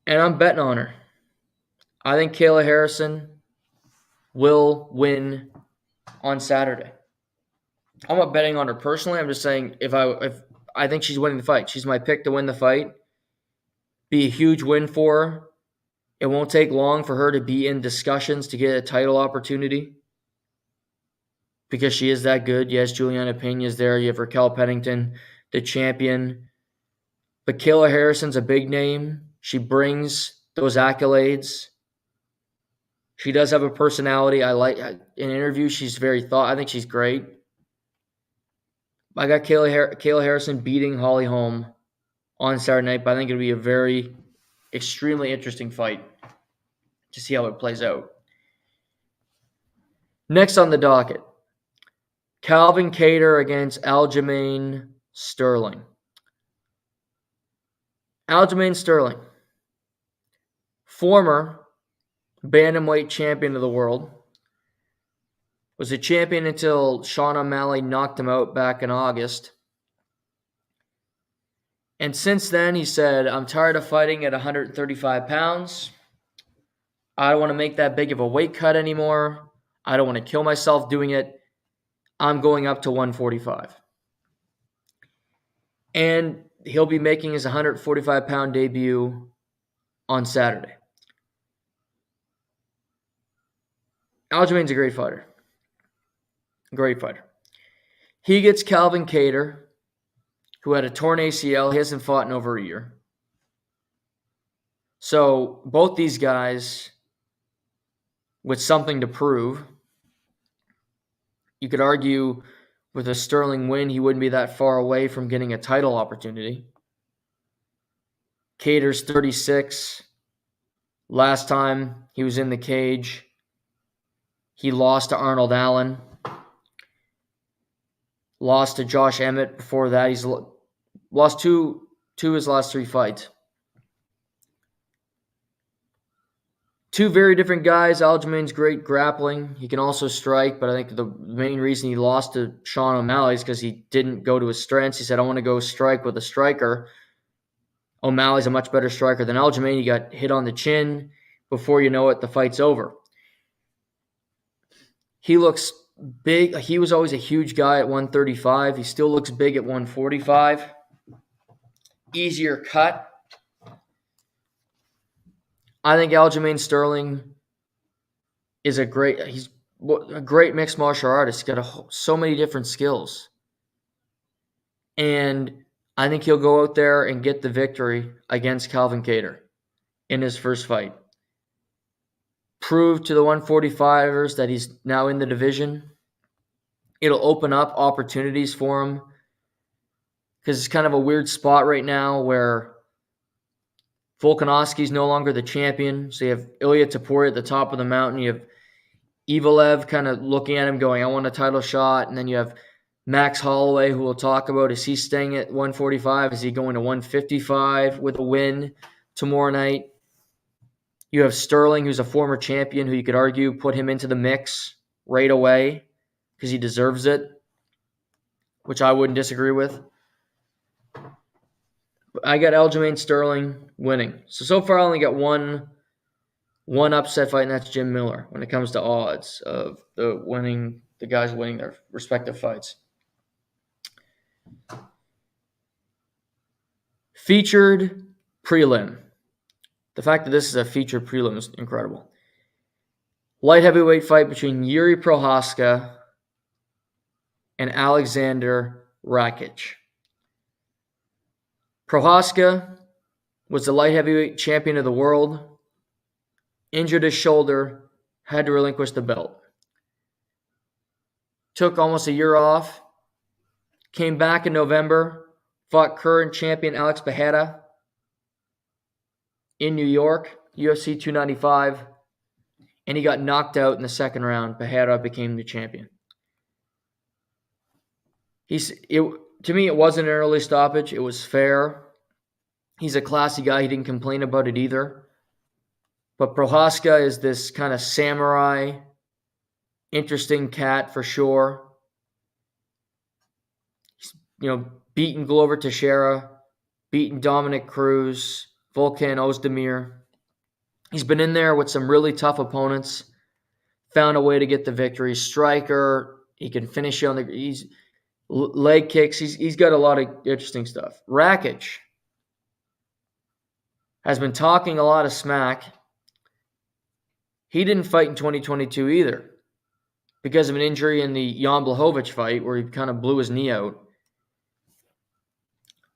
And I'm betting on her. I think Kayla Harrison will win on Saturday. I'm not betting on her personally. I'm just saying if I think she's winning the fight. She's my pick to win the fight. Be a huge win for her. It won't take long for her to be in discussions to get a title opportunity because she is that good. Yes, Juliana Pena's there. You have Raquel Pennington, the champion. But Kayla Harrison's a big name. She brings those accolades. She does have a personality. I like in interviews. She's very I think she's great. I got Kayla Harrison beating Holly Holm on Saturday night, but I think it'll be a very extremely interesting fight to see how it plays out. Next on the docket, Calvin Kattar against Aljamain Sterling. Aljamain Sterling, former bantamweight champion of the world, was a champion until Sean O'Malley knocked him out back in August. And since then, he said, I'm tired of fighting at 135 pounds. I don't want to make that big of a weight cut anymore. I don't want to kill myself doing it. I'm going up to 145. And he'll be making his 145-pound debut on Saturday. Aljamain's a great fighter. Great fighter. He gets Calvin Kattar, who had a torn ACL. He hasn't fought in over a year. So both these guys with something to prove. You could argue with a Sterling win, he wouldn't be that far away from getting a title opportunity. Kattar's 36. Last time he was in the cage, He lost to Arnold Allen. Lost to Josh Emmett before that. He's lost two of his last 3 fights. Two very different guys. Aljamain's great grappling. He can also strike, but I think the main reason he lost to Sean O'Malley is because he didn't go to his strengths. He said, I want to go strike with a striker. O'Malley's a much better striker than Aljamain. He got hit on the chin. Before you know it, the fight's over. He looks big. He was always a huge guy at 135. He still looks big at 145. Easier cut. I think Aljamain Sterling is a great mixed martial artist. He's got so many different skills. And I think he'll go out there and get the victory against Calvin Kattar in his first fight. Prove to the 145ers that he's now in the division. It'll open up opportunities for him because it's kind of a weird spot right now where Volkanovski's no longer the champion. So you have Ilya Topuria at the top of the mountain. You have Evelev kind of looking at him going, I want a title shot. And then you have Max Holloway, who we'll talk about. Is he staying at 145? Is he going to 155 with a win tomorrow night? You have Sterling, who's a former champion, who you could argue put him into the mix right away because he deserves it, which I wouldn't disagree with. I got Aljamain Sterling winning. So far I only got one upset fight, and that's Jim Miller when it comes to odds of the guys winning their respective fights. Featured prelim. The fact that this is a featured prelim is incredible. Light heavyweight fight between Yuri Prochazka and Alexander Rakic. Prochazka was the light heavyweight champion of the world, injured his shoulder, had to relinquish the belt. Took almost a year off, came back in November, fought current champion Alex Pereira in New York, UFC 295, and he got knocked out in the second round. Pereira became the champion. To me, it wasn't an early stoppage. It was fair. He's a classy guy. He didn't complain about it either. But Prochazka is this kind of samurai, interesting cat for sure. He's, beaten Glover Teixeira, beaten Dominic Cruz, Volkan Ozdemir. He's been in there with some really tough opponents, found a way to get the victory. Striker, he can finish you on the leg kicks. He's got a lot of interesting stuff. Rakic has been talking a lot of smack. He didn't fight in 2022 either because of an injury in the Jan Blachowicz fight where he kind of blew his knee out.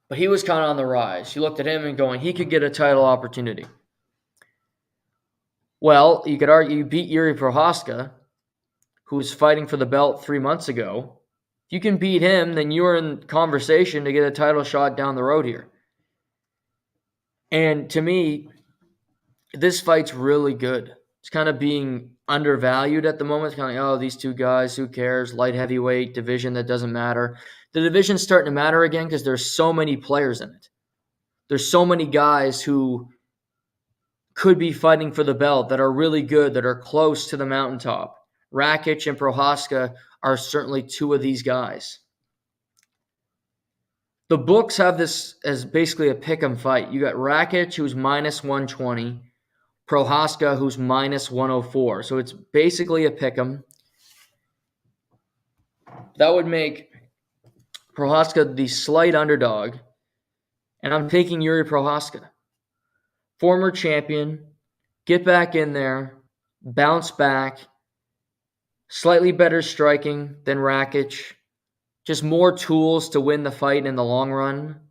But he was kind of on the rise. You looked at him and going, he could get a title opportunity. Well, you could argue you beat Yuri Prochazka, who was fighting for the belt 3 months ago. If you can beat him, then you're in conversation to get a title shot down the road here. And to me, this fight's really good. It's kind of being undervalued at the moment. It's kind of like, these two guys, who cares? Light heavyweight division that doesn't matter. The division's starting to matter again because there's so many players in it. There's so many guys who could be fighting for the belt that are really good, that are close to the mountaintop. Rakic and Prochazka are certainly two of these guys. The books have this as basically a pick'em fight. You got Rakic, who's minus 120, Prochazka, who's minus 104. So it's basically a pick'em. That would make Prochazka the slight underdog. And I'm taking Yuri Prochazka. Former champion, get back in there, bounce back, slightly better striking than Rakic, just more tools to win the fight in the long run.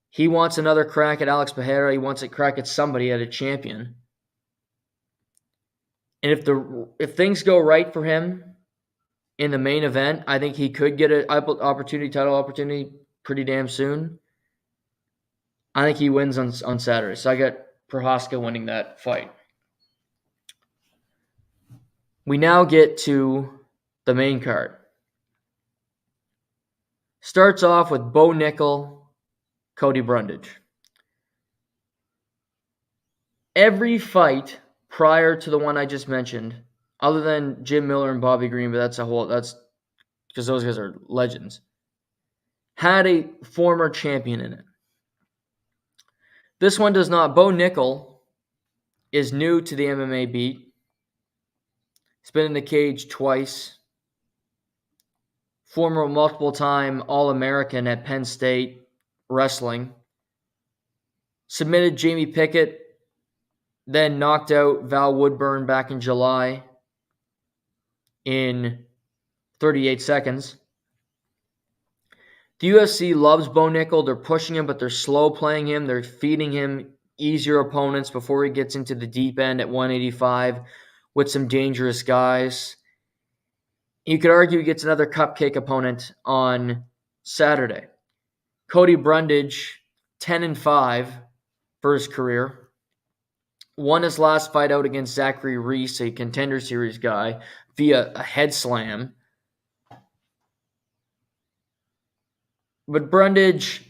He wants another crack at Alex Pereira. He wants a crack at somebody, at a champion. And if things go right for him in the main event, I think he could get an title opportunity pretty damn soon. I think he wins on Saturday. So I got Prochazka winning that fight. We now get to the main card. Starts off with Bo Nickel, Cody Brundage. Every fight prior to the one I just mentioned, other than Jim Miller and Bobby Green, but that's because those guys are legends, had a former champion in it. This one does not. Bo Nickel is new to the MMA beat. He's been in the cage twice. Former multiple-time All-American at Penn State wrestling. Submitted Jamie Pickett, then knocked out Val Woodburn back in July in 38 seconds. The UFC loves Bo Nickel. They're pushing him, but they're slow playing him. They're feeding him easier opponents before he gets into the deep end at 185 with some dangerous guys. You could argue he gets another cupcake opponent on Saturday. Cody Brundage, 10-5 for his career. Won his last fight out against Zachary Reese, a Contender Series guy, via a head slam. But Brundage,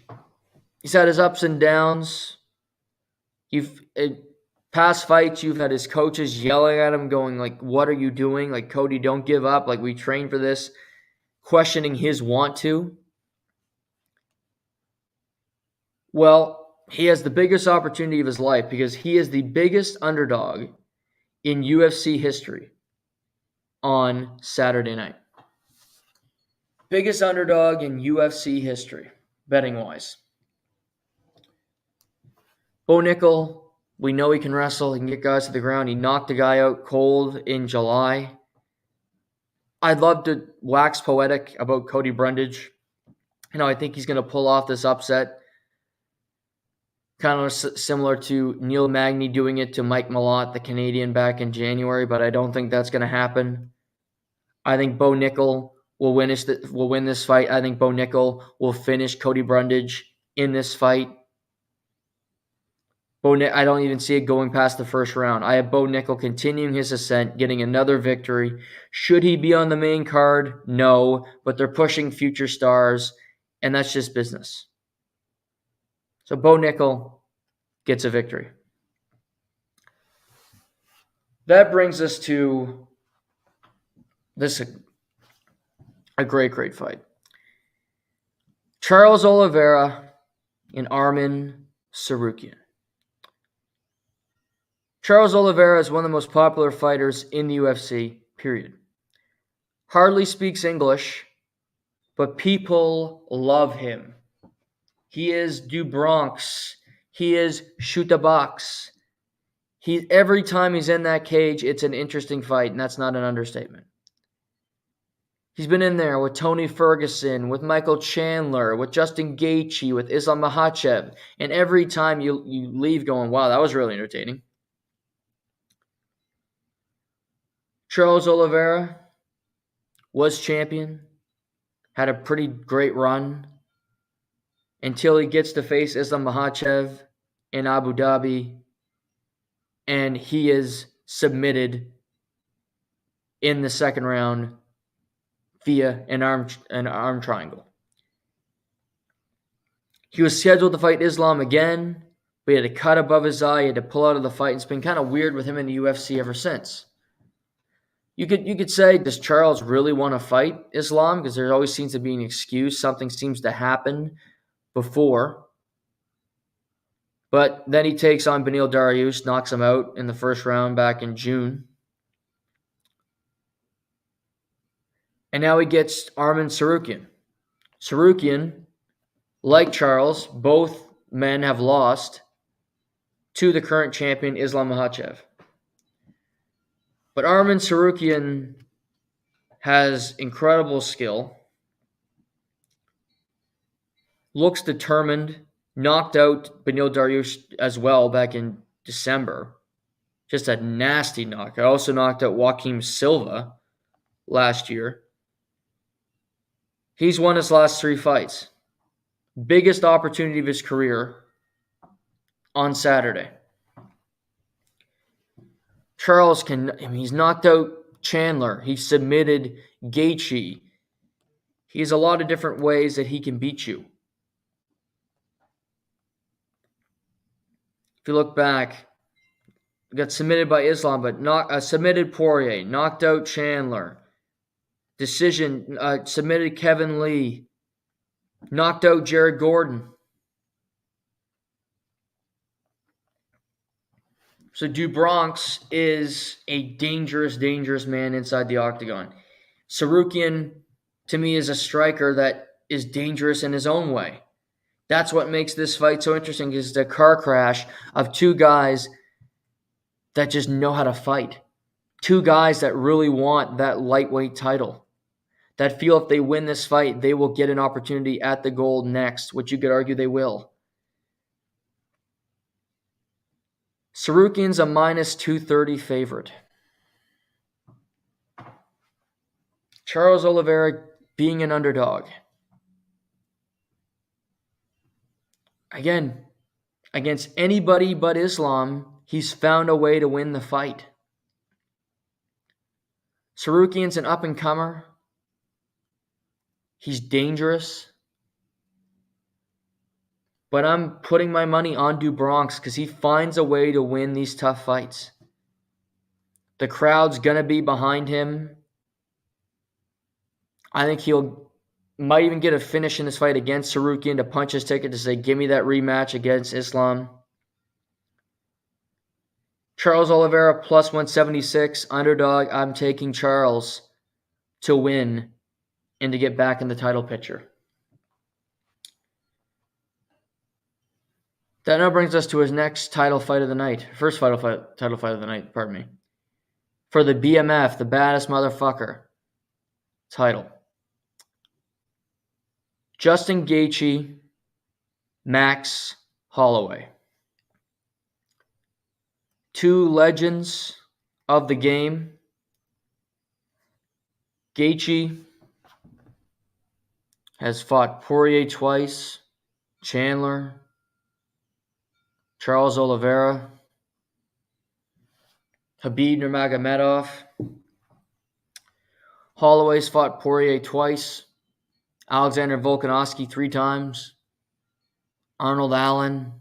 he's had his ups and downs. Past fights, you've had his coaches yelling at him, going like, "What are you doing? Like, Cody, don't give up. Like, we trained for this." Questioning his want to. Well, he has the biggest opportunity of his life because he is the biggest underdog in UFC history on Saturday night. Biggest underdog in UFC history, betting-wise. Bo Nickel, we know he can wrestle. He can get guys to the ground. He knocked a guy out cold in July. I'd love to wax poetic about Cody Brundage. I think he's going to pull off this upset. Kind of similar to Neil Magny doing it to Mike Malott, the Canadian, back in January, but I don't think that's going to happen. I think Bo Nickel will win this fight. I think Bo Nickel will finish Cody Brundage in this fight. I don't even see it going past the first round. I have Bo Nickel continuing his ascent, getting another victory. Should he be on the main card? No, but they're pushing future stars, and that's just business. So Bo Nickel gets a victory. That brings us to this, a great fight. Charles Oliveira and Arman Tsarukyan. Charles Oliveira is one of the most popular fighters in the UFC, period. Hardly speaks English, but people love him. He is Du Bronx. He is shoot the box. Every time he's in that cage, it's an interesting fight, and that's not an understatement. He's been in there with Tony Ferguson, with Michael Chandler, with Justin Gaethje, with Islam Makhachev, and every time you leave going, wow, that was really entertaining. Charles Oliveira was champion, had a pretty great run until he gets to face Islam Makhachev in Abu Dhabi, and he is submitted in the second round via an arm triangle. He was scheduled to fight Islam again, but he had a cut above his eye. He had to pull out of the fight. It's been kind of weird with him in the UFC ever since. You could say, does Charles really want to fight Islam? Because there always seems to be an excuse. Something seems to happen before. But then he takes on Beneil Dariush, knocks him out in the first round back in June. And now he gets Arman Tsarukyan. Tsarukyan, like Charles, both men have lost to the current champion, Islam Makhachev. But Arman Tsarukyan has incredible skill, looks determined, knocked out Beneil Dariush as well back in December. Just a nasty knockout. Also knocked out Joaquim Silva last year. He's won his last 3 fights. Biggest opportunity of his career on Saturday. Charles he's knocked out Chandler. He submitted Gaethje. He has a lot of different ways that he can beat you. If you look back, got submitted by Islam, but submitted Poirier, knocked out Chandler. Decision, submitted Kevin Lee, knocked out Jared Gordon. So DuBronx is a dangerous, dangerous man inside the octagon. Sarukian, to me, is a striker that is dangerous in his own way. That's what makes this fight so interesting, is the car crash of two guys that just know how to fight. Two guys that really want that lightweight title, that feel if they win this fight, they will get an opportunity at the gold next, which you could argue they will. Sarukian's a minus 230 favorite. Charles Oliveira being an underdog. Again, against anybody but Islam, he's found a way to win the fight. Sarukian's an up-and-comer. He's dangerous. But I'm putting my money on DuBronx because he finds a way to win these tough fights. The crowd's going to be behind him. I think might even get a finish in this fight against Sarukian to punch his ticket to say, give me that rematch against Islam. Charles Oliveira plus 176, underdog. I'm taking Charles to win and to get back in the title picture. That now brings us to his next title fight of the night. First title fight of the night, pardon me. For the BMF, the baddest motherfucker title. Justin Gaethje, Max Holloway. Two legends of the game. Gaethje has fought Poirier twice, Chandler, Charles Oliveira, Khabib Nurmagomedov. Holloway's fought Poirier twice, Alexander Volkanovski 3 times, Arnold Allen,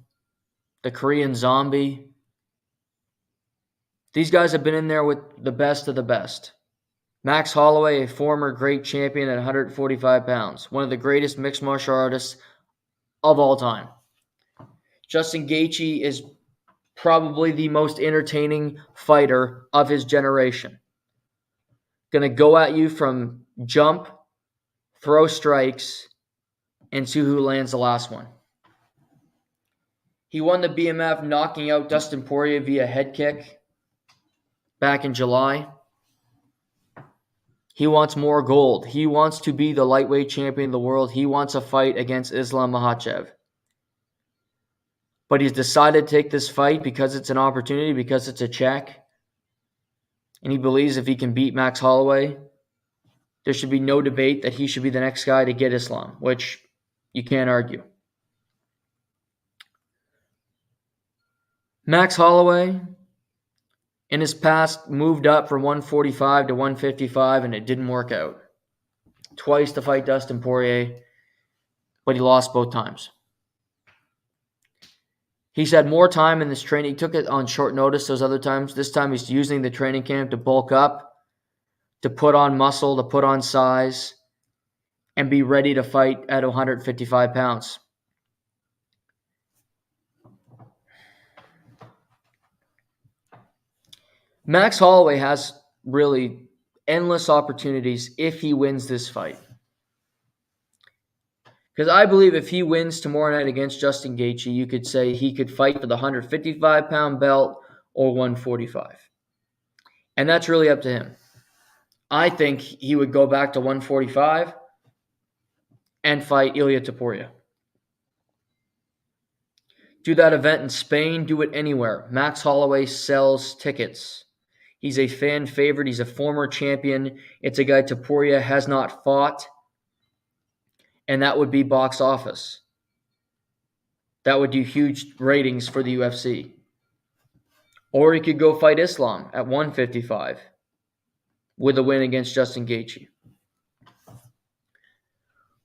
the Korean Zombie. These guys have been in there with the best of the best. Max Holloway, a former great champion at 145 pounds, one of the greatest mixed martial artists of all time. Justin Gaethje is probably the most entertaining fighter of his generation. Going to go at you from jump, throw strikes, and see who lands the last one. He won the BMF knocking out Dustin Poirier via head kick back in July. He wants more gold. He wants to be the lightweight champion of the world. He wants a fight against Islam Makhachev. But he's decided to take this fight because it's an opportunity, because it's a check. And he believes if he can beat Max Holloway, there should be no debate that he should be the next guy to get Islam, which you can't argue. Max Holloway, in his past, moved up from 145 to 155, and it didn't work out. Twice to fight Dustin Poirier, but he lost both times. He's had more time in this training. He took it on short notice those other times. This time he's using the training camp to bulk up, to put on muscle, to put on size, and be ready to fight at 155 pounds. Max Holloway has really endless opportunities if he wins this fight. Because I believe if he wins tomorrow night against Justin Gaethje, you could say he could fight for the 155-pound belt or 145. And that's really up to him. I think he would go back to 145 and fight Ilia Topuria. Do that event in Spain, do it anywhere. Max Holloway sells tickets. He's a fan favorite. He's a former champion. It's a guy Topuria has not fought. And that would be box office. That would do huge ratings for the UFC. Or he could go fight Islam at 155. with a win against Justin Gaethje.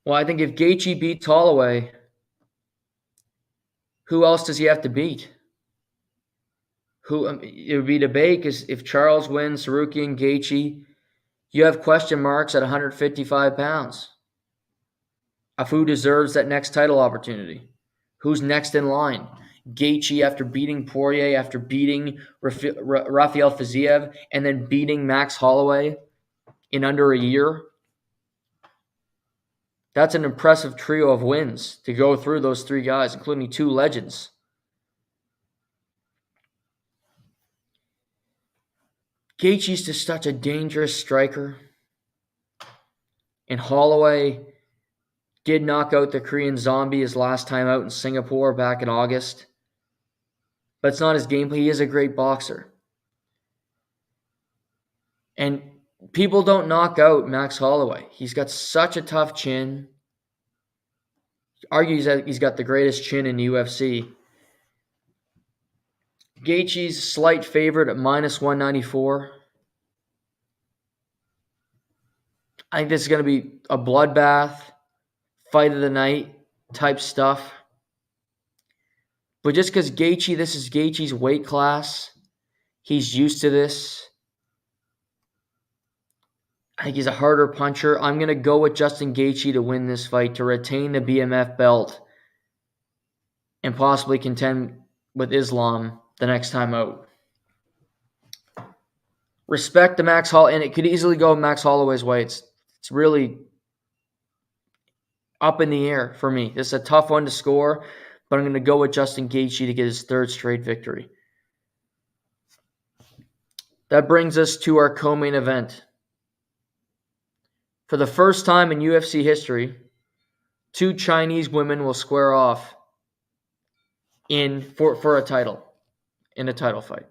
Well, I think if Gaethje beats Holloway, who else does he have to beat? It would be debate because if Charles wins, Sarukian, Gaethje, you have question marks at 155 pounds of who deserves that next title opportunity. Who's next in line? Gaethje after beating Poirier, after beating Rafael Fiziev, and then beating Max Holloway in under a year. That's an impressive trio of wins to go through those three guys, including two legends. Gaethje's just such a dangerous striker. And Holloway did knock out the Korean Zombie his last time out in Singapore back in August. But it's not his gameplay. He is a great boxer. And people don't knock out Max Holloway. He's got such a tough chin. Argues that he's got the greatest chin in the UFC. Gaethje's slight favorite at minus 194. I think this is going to be a bloodbath, fight of the night type stuff. But just because this is Gaethje's weight class, he's used to this. I think he's a harder puncher. I'm going to go with Justin Gaethje to win this fight, to retain the BMF belt, and possibly contend with Islam the next time out. Respect to Max Holloway, and it could easily go Max Holloway's way. It's really up in the air for me. This is a tough one to score, but I'm going to go with Justin Gaethje to get his third straight victory. That brings us to our co-main event. For the first time in UFC history, two Chinese women will square off for a title, in a title fight.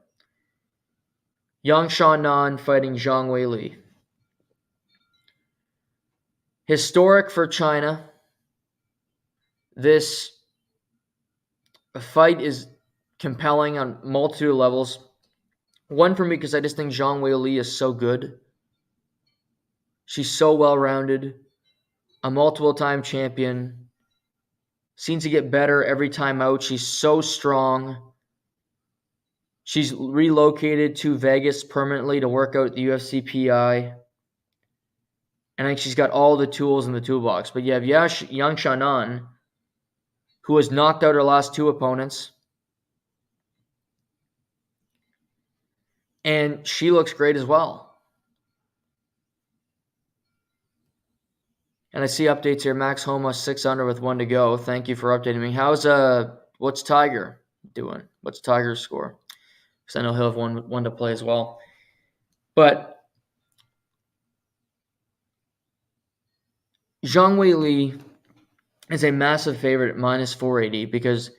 Yang Xiaonan fighting Zhang Weili. Historic for China. This fight is compelling on multitude of levels. One for me because I just think Zhang Weili is so good. She's so well-rounded, a multiple-time champion. Seems to get better every time out. She's so strong. She's relocated to Vegas permanently to work out at the UFC PI. And I think she's got all the tools in the toolbox. But you have Yang Xiaonan, who has knocked out her last two opponents. And she looks great as well. And I see updates here. Max Homa 6 under with 1 to go. Thank you for updating me. What's Tiger doing? What's Tiger's score? Because I know he'll have one to play as well. But Zhang Weili is a massive favorite at minus 480 because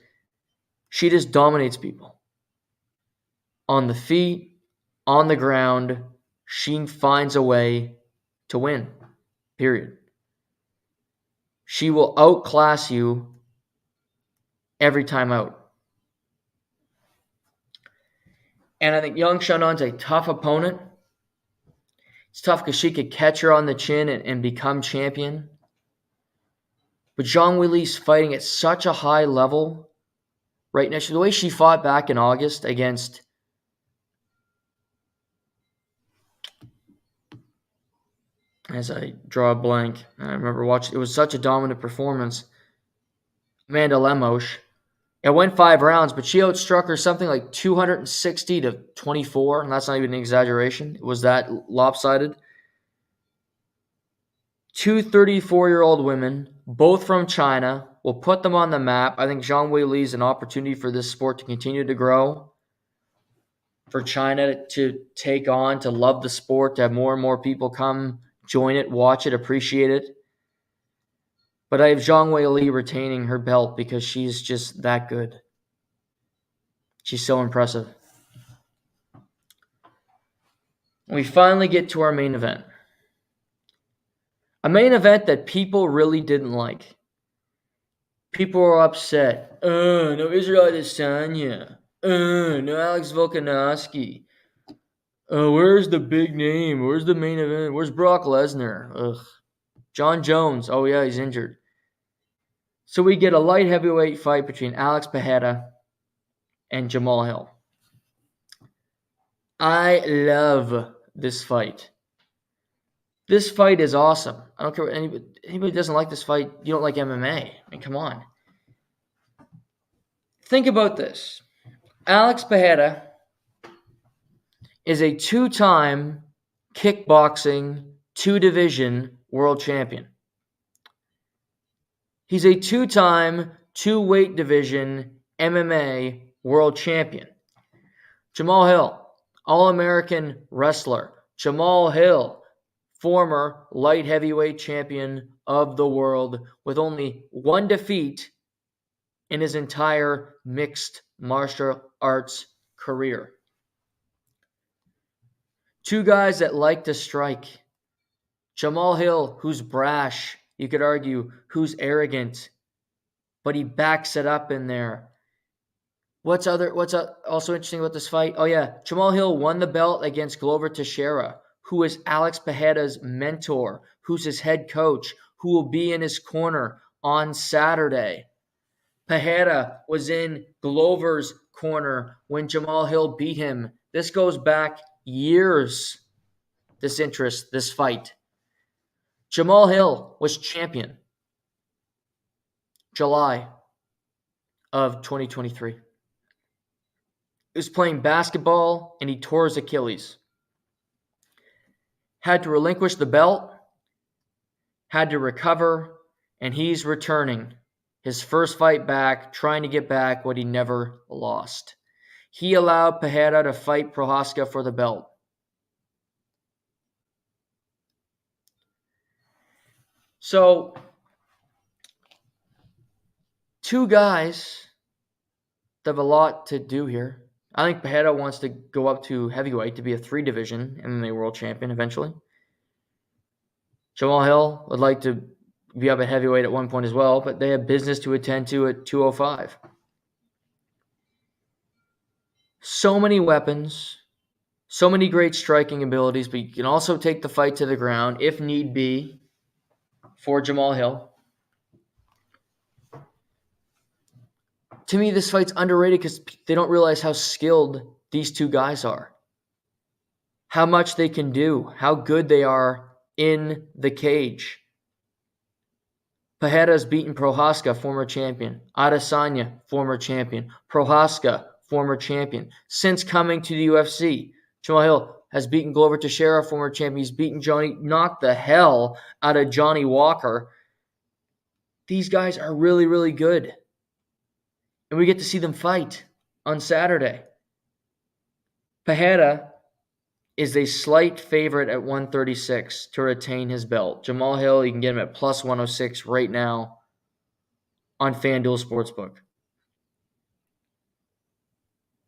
she just dominates people. On the feet, on the ground, she finds a way to win. Period. She will outclass you every time out. And I think Yang Xiaonan's a tough opponent. It's tough because she could catch her on the chin and become champion. But Zhang Weili's fighting at such a high level right now. The way she fought back in August against as I draw a blank, I remember watching, it was such a dominant performance. Amanda Lemos. It went 5 rounds, but she outstruck her something like 260 to 24, and that's not even an exaggeration. It was that lopsided. Two 34-year-old women, both from China, will put them on the map. I think Zhang Weili is an opportunity for this sport to continue to grow, for China to take on, to love the sport, to have more and more people come join it, watch it, appreciate it. But I have Zhang Weili retaining her belt because she's just that good. She's so impressive. We finally get to our main event. A main event that people really didn't like. People were upset. No Israel Adesanya. No Alex Volkanovski. Where's the big name? Where's the main event? Where's Brock Lesnar? Ugh. John Jones. Oh, yeah, he's injured. So we get a light heavyweight fight between Alex Pereira and Jamal Hill. I love this fight. This fight is awesome. I don't care what anybody doesn't like this fight. You don't like MMA. I mean, come on. Think about this. Alex Pereira is a two-time kickboxing two-division world champion. He's a two-time two-weight division MMA world champion. Jamal Hill, All-American wrestler. Jamal Hill, former light heavyweight champion of the world with only one defeat in his entire mixed martial arts career. Two guys that like to strike. Jamal Hill, who's brash, you could argue, who's arrogant, but he backs it up in there. What's also interesting about this fight? Oh yeah, Jamal Hill won the belt against Glover Teixeira, who is Alex Pereira's mentor, who's his head coach, who will be in his corner on Saturday. Pereira was in Glover's corner when Jamal Hill beat him. This goes back years, this fight. Jamal Hill was champion July of 2023. He was playing basketball and he tore his Achilles. Had to relinquish the belt, had to recover, and he's returning. His first fight back, trying to get back what he never lost. He allowed Pereira to fight Prohaska for the belt. So, two guys that have a lot to do here. I think Pereira wants to go up to heavyweight to be a three-division MMA world champion eventually. Jamal Hill would like to be up at heavyweight at one point as well, but they have business to attend to at 205. So many weapons, so many great striking abilities, but you can also take the fight to the ground if need be for Jamal Hill. To me, this fight's underrated because they don't realize how skilled these two guys are, how much they can do, how good they are in the cage. Pereira's beaten Prohaska, former champion. Adesanya, former champion. Prohaska, former champion. Since coming to the UFC, Jamal Hill has beaten Glover Teixeira, former champion. He's beaten knocked the hell out of Johnny Walker. These guys are really, really good. And we get to see them fight on Saturday. Pereira is a slight favorite at 136 to retain his belt. Jamal Hill, you can get him at plus 106 right now on FanDuel Sportsbook.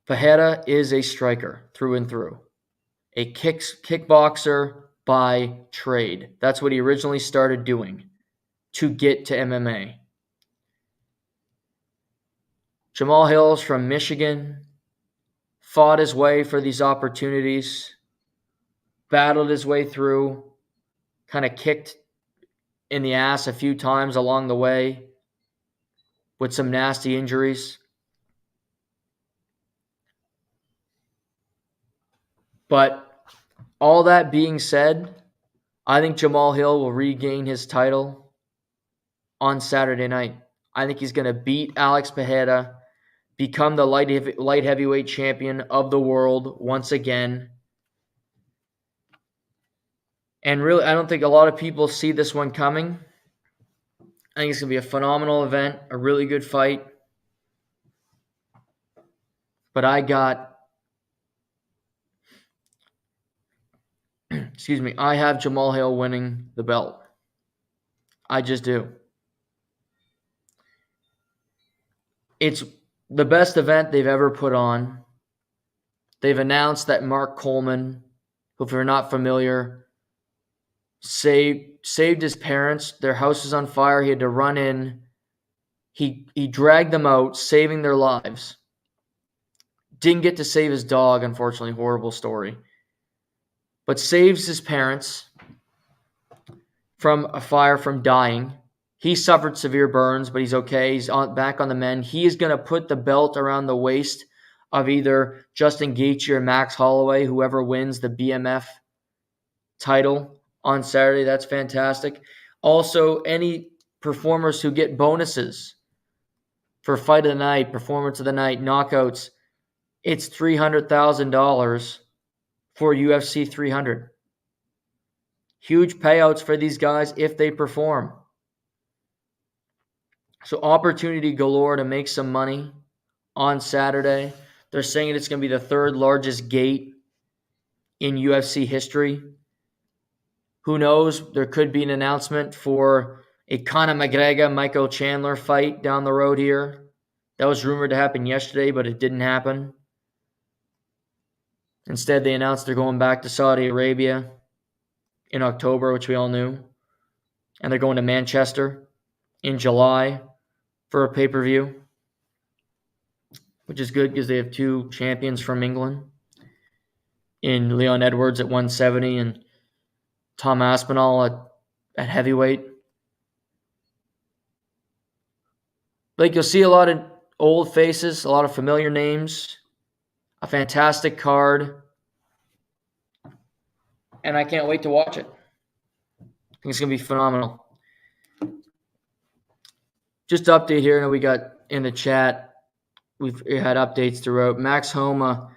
Pereira is a striker through and through. A kickboxer by trade. That's what he originally started doing to get to MMA. Jamal Hill's from Michigan, fought his way for these opportunities, battled his way through, kind of kicked in the ass a few times along the way with some nasty injuries. But all that being said, I think Jamal Hill will regain his title on Saturday night. I think he's going to beat Alex Pereira, become the light heavyweight champion of the world once again. And really, I don't think a lot of people see this one coming. I think it's going to be a phenomenal event, a really good fight. But I have Jamal Hill winning the belt. I just do. It's the best event they've ever put on. They've announced that Mark Coleman, who, if you're not familiar, saved his parents. Their house is on fire. He had to run in. He dragged them out, saving their lives. Didn't get to save his dog, unfortunately. Horrible story. but saves his parents from a fire from dying. He suffered severe burns, but he's okay. He's back on the mend. He is going to put the belt around the waist of either Justin Gaethje or Max Holloway, whoever wins the BMF title on Saturday. That's fantastic. Also, any performers who get bonuses for fight of the night, performance of the night, knockouts, it's $300,000 for UFC 300. Huge payouts for these guys if they perform. So opportunity galore to make some money on Saturday. They're saying it's going to be the third largest gate in UFC history. Who knows? There could be an announcement for a Conor McGregor, Michael Chandler fight down the road here. That was rumored to happen yesterday, but it didn't happen. Instead, they announced they're going back to Saudi Arabia in October, which we all knew. And they're going to Manchester in July for a pay-per-view, which is good because they have two champions from England in Leon Edwards at 170 and Tom Aspinall at heavyweight. Like, you'll see a lot of old faces, a lot of familiar names, a fantastic card, and I can't wait to watch it. I think it's going to be phenomenal. Just to update here, we got in the chat, we've had updates throughout. Max Homa,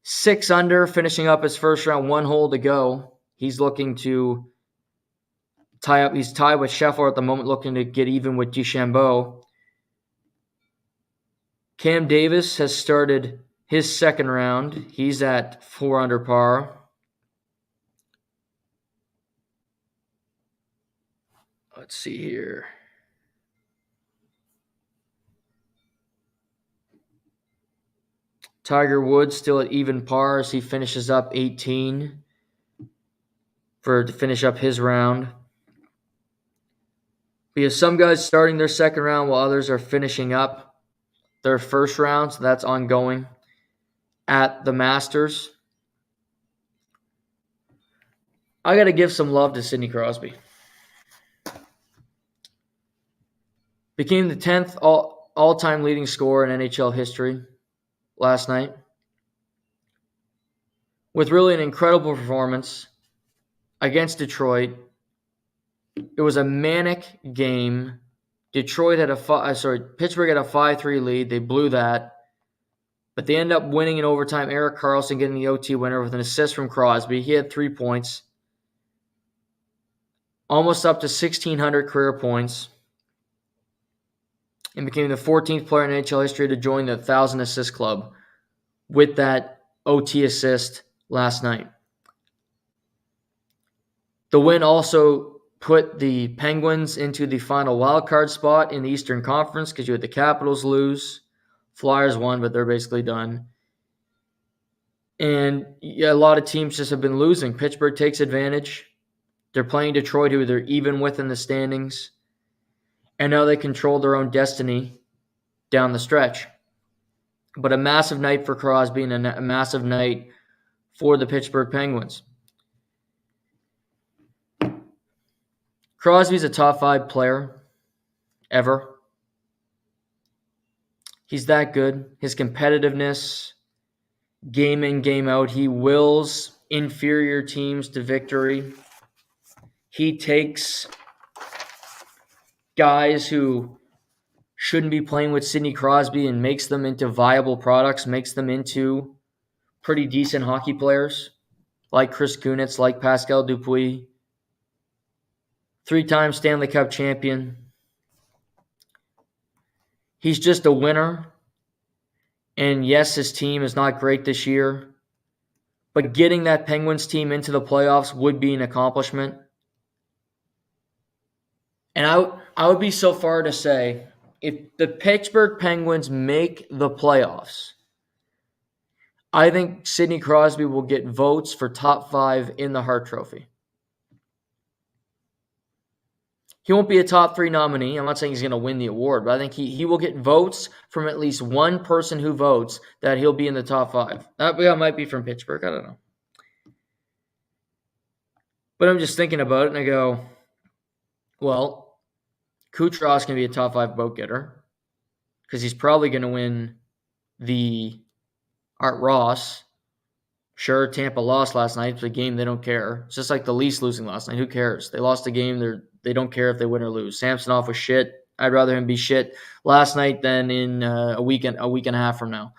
6 under, finishing up his first round, 1 hole to go. He's looking to tie up. He's tied with Scheffler at the moment, looking to get even with DeChambeau. Cam Davis has started his second round. He's at 4 under par. Let's see here. Tiger Woods still at even par as he finishes up 18 to finish up his round. We have some guys starting their second round while others are finishing up their first round, so that's ongoing at the Masters. I got to give some love to Sidney Crosby. Became the 10th all-time leading scorer in NHL history last night, with really an incredible performance against Detroit. It was a manic game. Pittsburgh had a 5-3 lead. They blew that, but they end up winning in overtime. Erik Karlsson getting the OT winner with an assist from Crosby. He had 3 points, almost up to 1,600 career points, and became the 14th player in NHL history to join the 1,000 assist club with that OT assist last night. The win also put the Penguins into the final wildcard spot in the Eastern Conference because you had the Capitals lose. Flyers won, but they're basically done. And a lot of teams just have been losing. Pittsburgh takes advantage. They're playing Detroit, who they're even with in the standings. And now they control their own destiny down the stretch. But a massive night for Crosby and a massive night for the Pittsburgh Penguins. Crosby's a top 5 player ever. He's that good. His competitiveness, game in, game out, he wills inferior teams to victory. He takes guys who shouldn't be playing with Sidney Crosby and makes them into viable products, makes them into pretty decent hockey players, like Chris Kunitz, like Pascal Dupuis. 3-time Stanley Cup champion. He's just a winner. And yes, his team is not great this year, but getting that Penguins team into the playoffs would be an accomplishment. And I would be so far to say, if the Pittsburgh Penguins make the playoffs, I think Sidney Crosby will get votes for top 5 in the Hart Trophy. He won't be a top 3 nominee. I'm not saying he's going to win the award, but I think he will get votes from at least one person who votes that he'll be in the top 5. That might be from Pittsburgh. I don't know. But I'm just thinking about it, and I go, well, Kucherov's going to be a top 5 vote getter because he's probably going to win the Art Ross. Sure, Tampa lost last night. It's a game they don't care. It's just like the Leafs losing last night. Who cares? They lost a game. They don't care if they win or lose. Samsonov was shit. I'd rather him be shit last night than in a week and a half from now.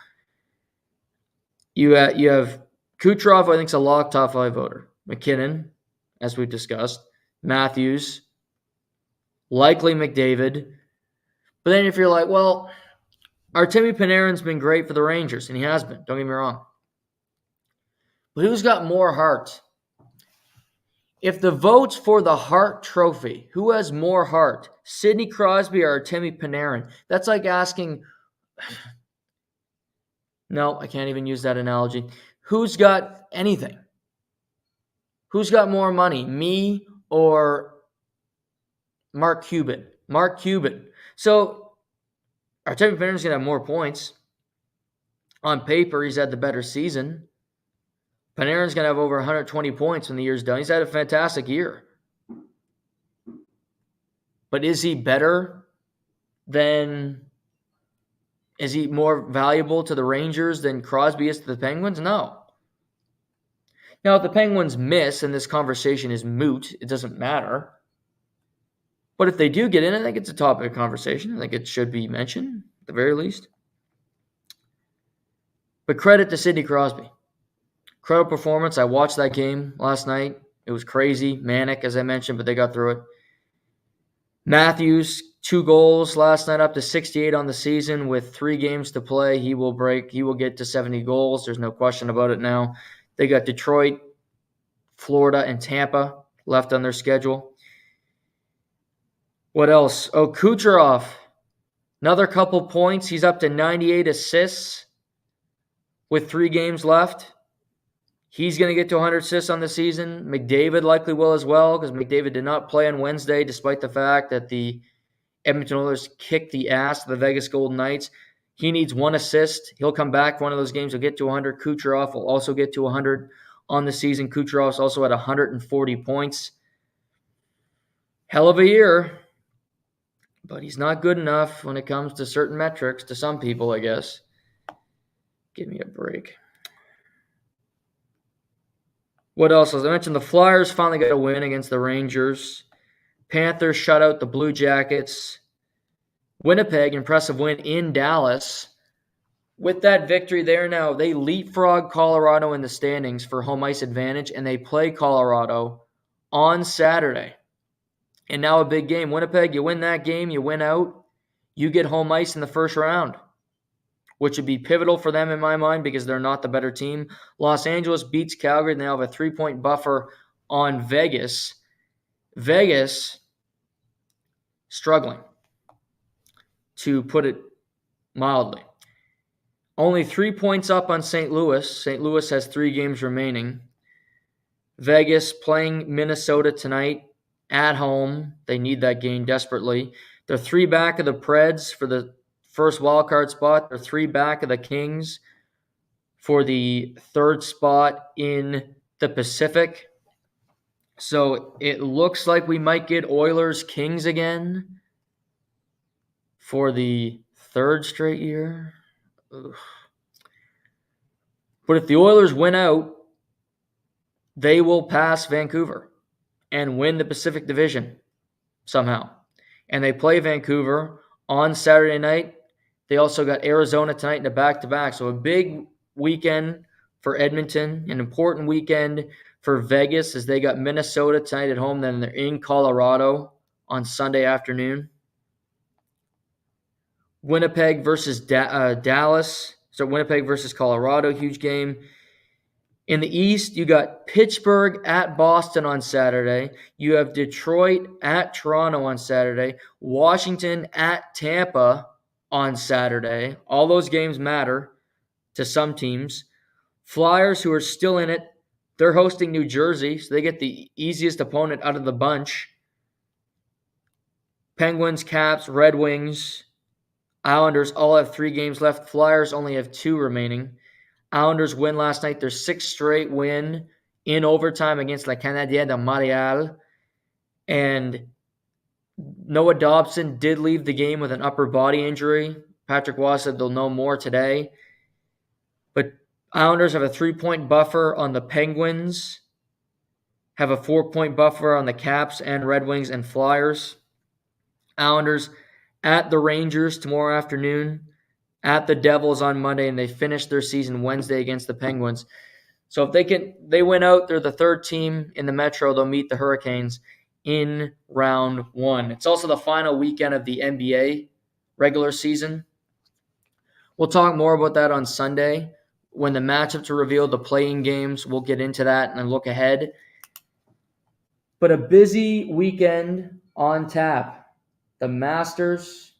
You have Kucherov, I think, is a lock top 5 voter. McKinnon, as we've discussed. Matthews, likely McDavid. But then if you're like, well, Artemi Panarin's been great for the Rangers, and he has been. Don't get me wrong. But who's got more heart? If the votes for the Hart Trophy, who has more heart? Sidney Crosby or Artemi Panarin? That's like asking... No, I can't even use that analogy. Who's got anything? Who's got more money, me or Mark Cuban? Mark Cuban. So Artemi Panarin's going to have more points. On paper, he's had the better season. Panarin's going to have over 120 points when the year's done. He's had a fantastic year. But is he better than... Is he more valuable to the Rangers than Crosby is to the Penguins? No. Now, if the Penguins miss and this conversation is moot, it doesn't matter. But if they do get in, I think it's a topic of conversation. I think it should be mentioned, at the very least. But credit to Sidney Crosby. Incredible performance. I watched that game last night. It was crazy, manic, as I mentioned, but they got through it. Matthews, 2 goals last night, up to 68 on the season with 3 games to play. He will get to 70 goals. There's no question about it now. They got Detroit, Florida, and Tampa left on their schedule. What else? Oh, Kucherov, another couple points. He's up to 98 assists with 3 games left. He's going to get to 100 assists on the season. McDavid likely will as well because McDavid did not play on Wednesday despite the fact that the Edmonton Oilers kicked the ass of the Vegas Golden Knights. He needs 1 assist. He'll come back for one of those games. He'll get to 100. Kucherov will also get to 100 on the season. Kucherov's also at 140 points. Hell of a year. But he's not good enough when it comes to certain metrics, to some people, I guess. Give me a break. What else? As I mentioned, the Flyers finally got a win against the Rangers. Panthers shut out the Blue Jackets. Winnipeg, impressive win in Dallas. With that victory there now, they leapfrog Colorado in the standings for home ice advantage, and they play Colorado on Saturday. And now a big game. Winnipeg, you win that game, you win out, you get home ice in the first round, which would be pivotal for them in my mind because they're not the better team. Los Angeles beats Calgary, and they have a 3-point buffer on Vegas. Vegas struggling, to put it mildly. Only 3 points up on St. Louis. St. Louis has 3 games remaining. Vegas playing Minnesota tonight at home. They need that game desperately. They're 3 back of the Preds for the first wildcard spot. They're 3 back of the Kings for the 3rd spot in the Pacific. So it looks like we might get Oilers-Kings again for the 3rd straight year. Ugh. But if the Oilers win out, they will pass Vancouver and win the Pacific Division somehow. And they play Vancouver on Saturday night. They also got Arizona tonight in a back-to-back. So a big weekend for Edmonton, an important weekend for Vegas as they got Minnesota tonight at home. Then they're in Colorado on Sunday afternoon. Winnipeg versus Dallas. So Winnipeg versus Colorado, huge game. In the East, you got Pittsburgh at Boston on Saturday. You have Detroit at Toronto on Saturday. Washington at Tampa on Saturday. All those games matter to some teams. Flyers, who are still in it, they're hosting New Jersey, so they get the easiest opponent out of the bunch. Penguins, Caps, Red Wings, Islanders all have 3 games left. Flyers only have 2 remaining. Islanders win last night, their 6th straight win in overtime against Le Canadien de Montréal. And Noah Dobson did leave the game with an upper body injury. Patrick Waugh said they'll know more today. But Islanders have a 3-point buffer on the Penguins, have a 4-point buffer on the Caps and Red Wings and Flyers. Islanders at the Rangers tomorrow afternoon, at the Devils on Monday, and they finish their season Wednesday against the Penguins. So if they win out, they're the third team in the Metro. They'll meet the Hurricanes in round 1. It's also the final weekend of the NBA regular season. We'll talk more about that on Sunday. When the matchups are revealed, the playing games, we'll get into that and look ahead. But a busy weekend on tap. The Masters,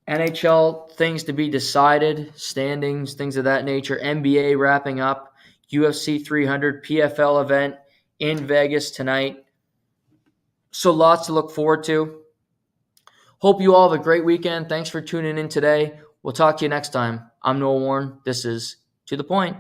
NHL, things to be decided, standings, things of that nature. NBA wrapping up, UFC 300, PFL event in Vegas tonight. So lots to look forward to. Hope you all have a great weekend. Thanks for tuning in today. We'll talk to you next time. I'm Noah Warren. This is To The Point.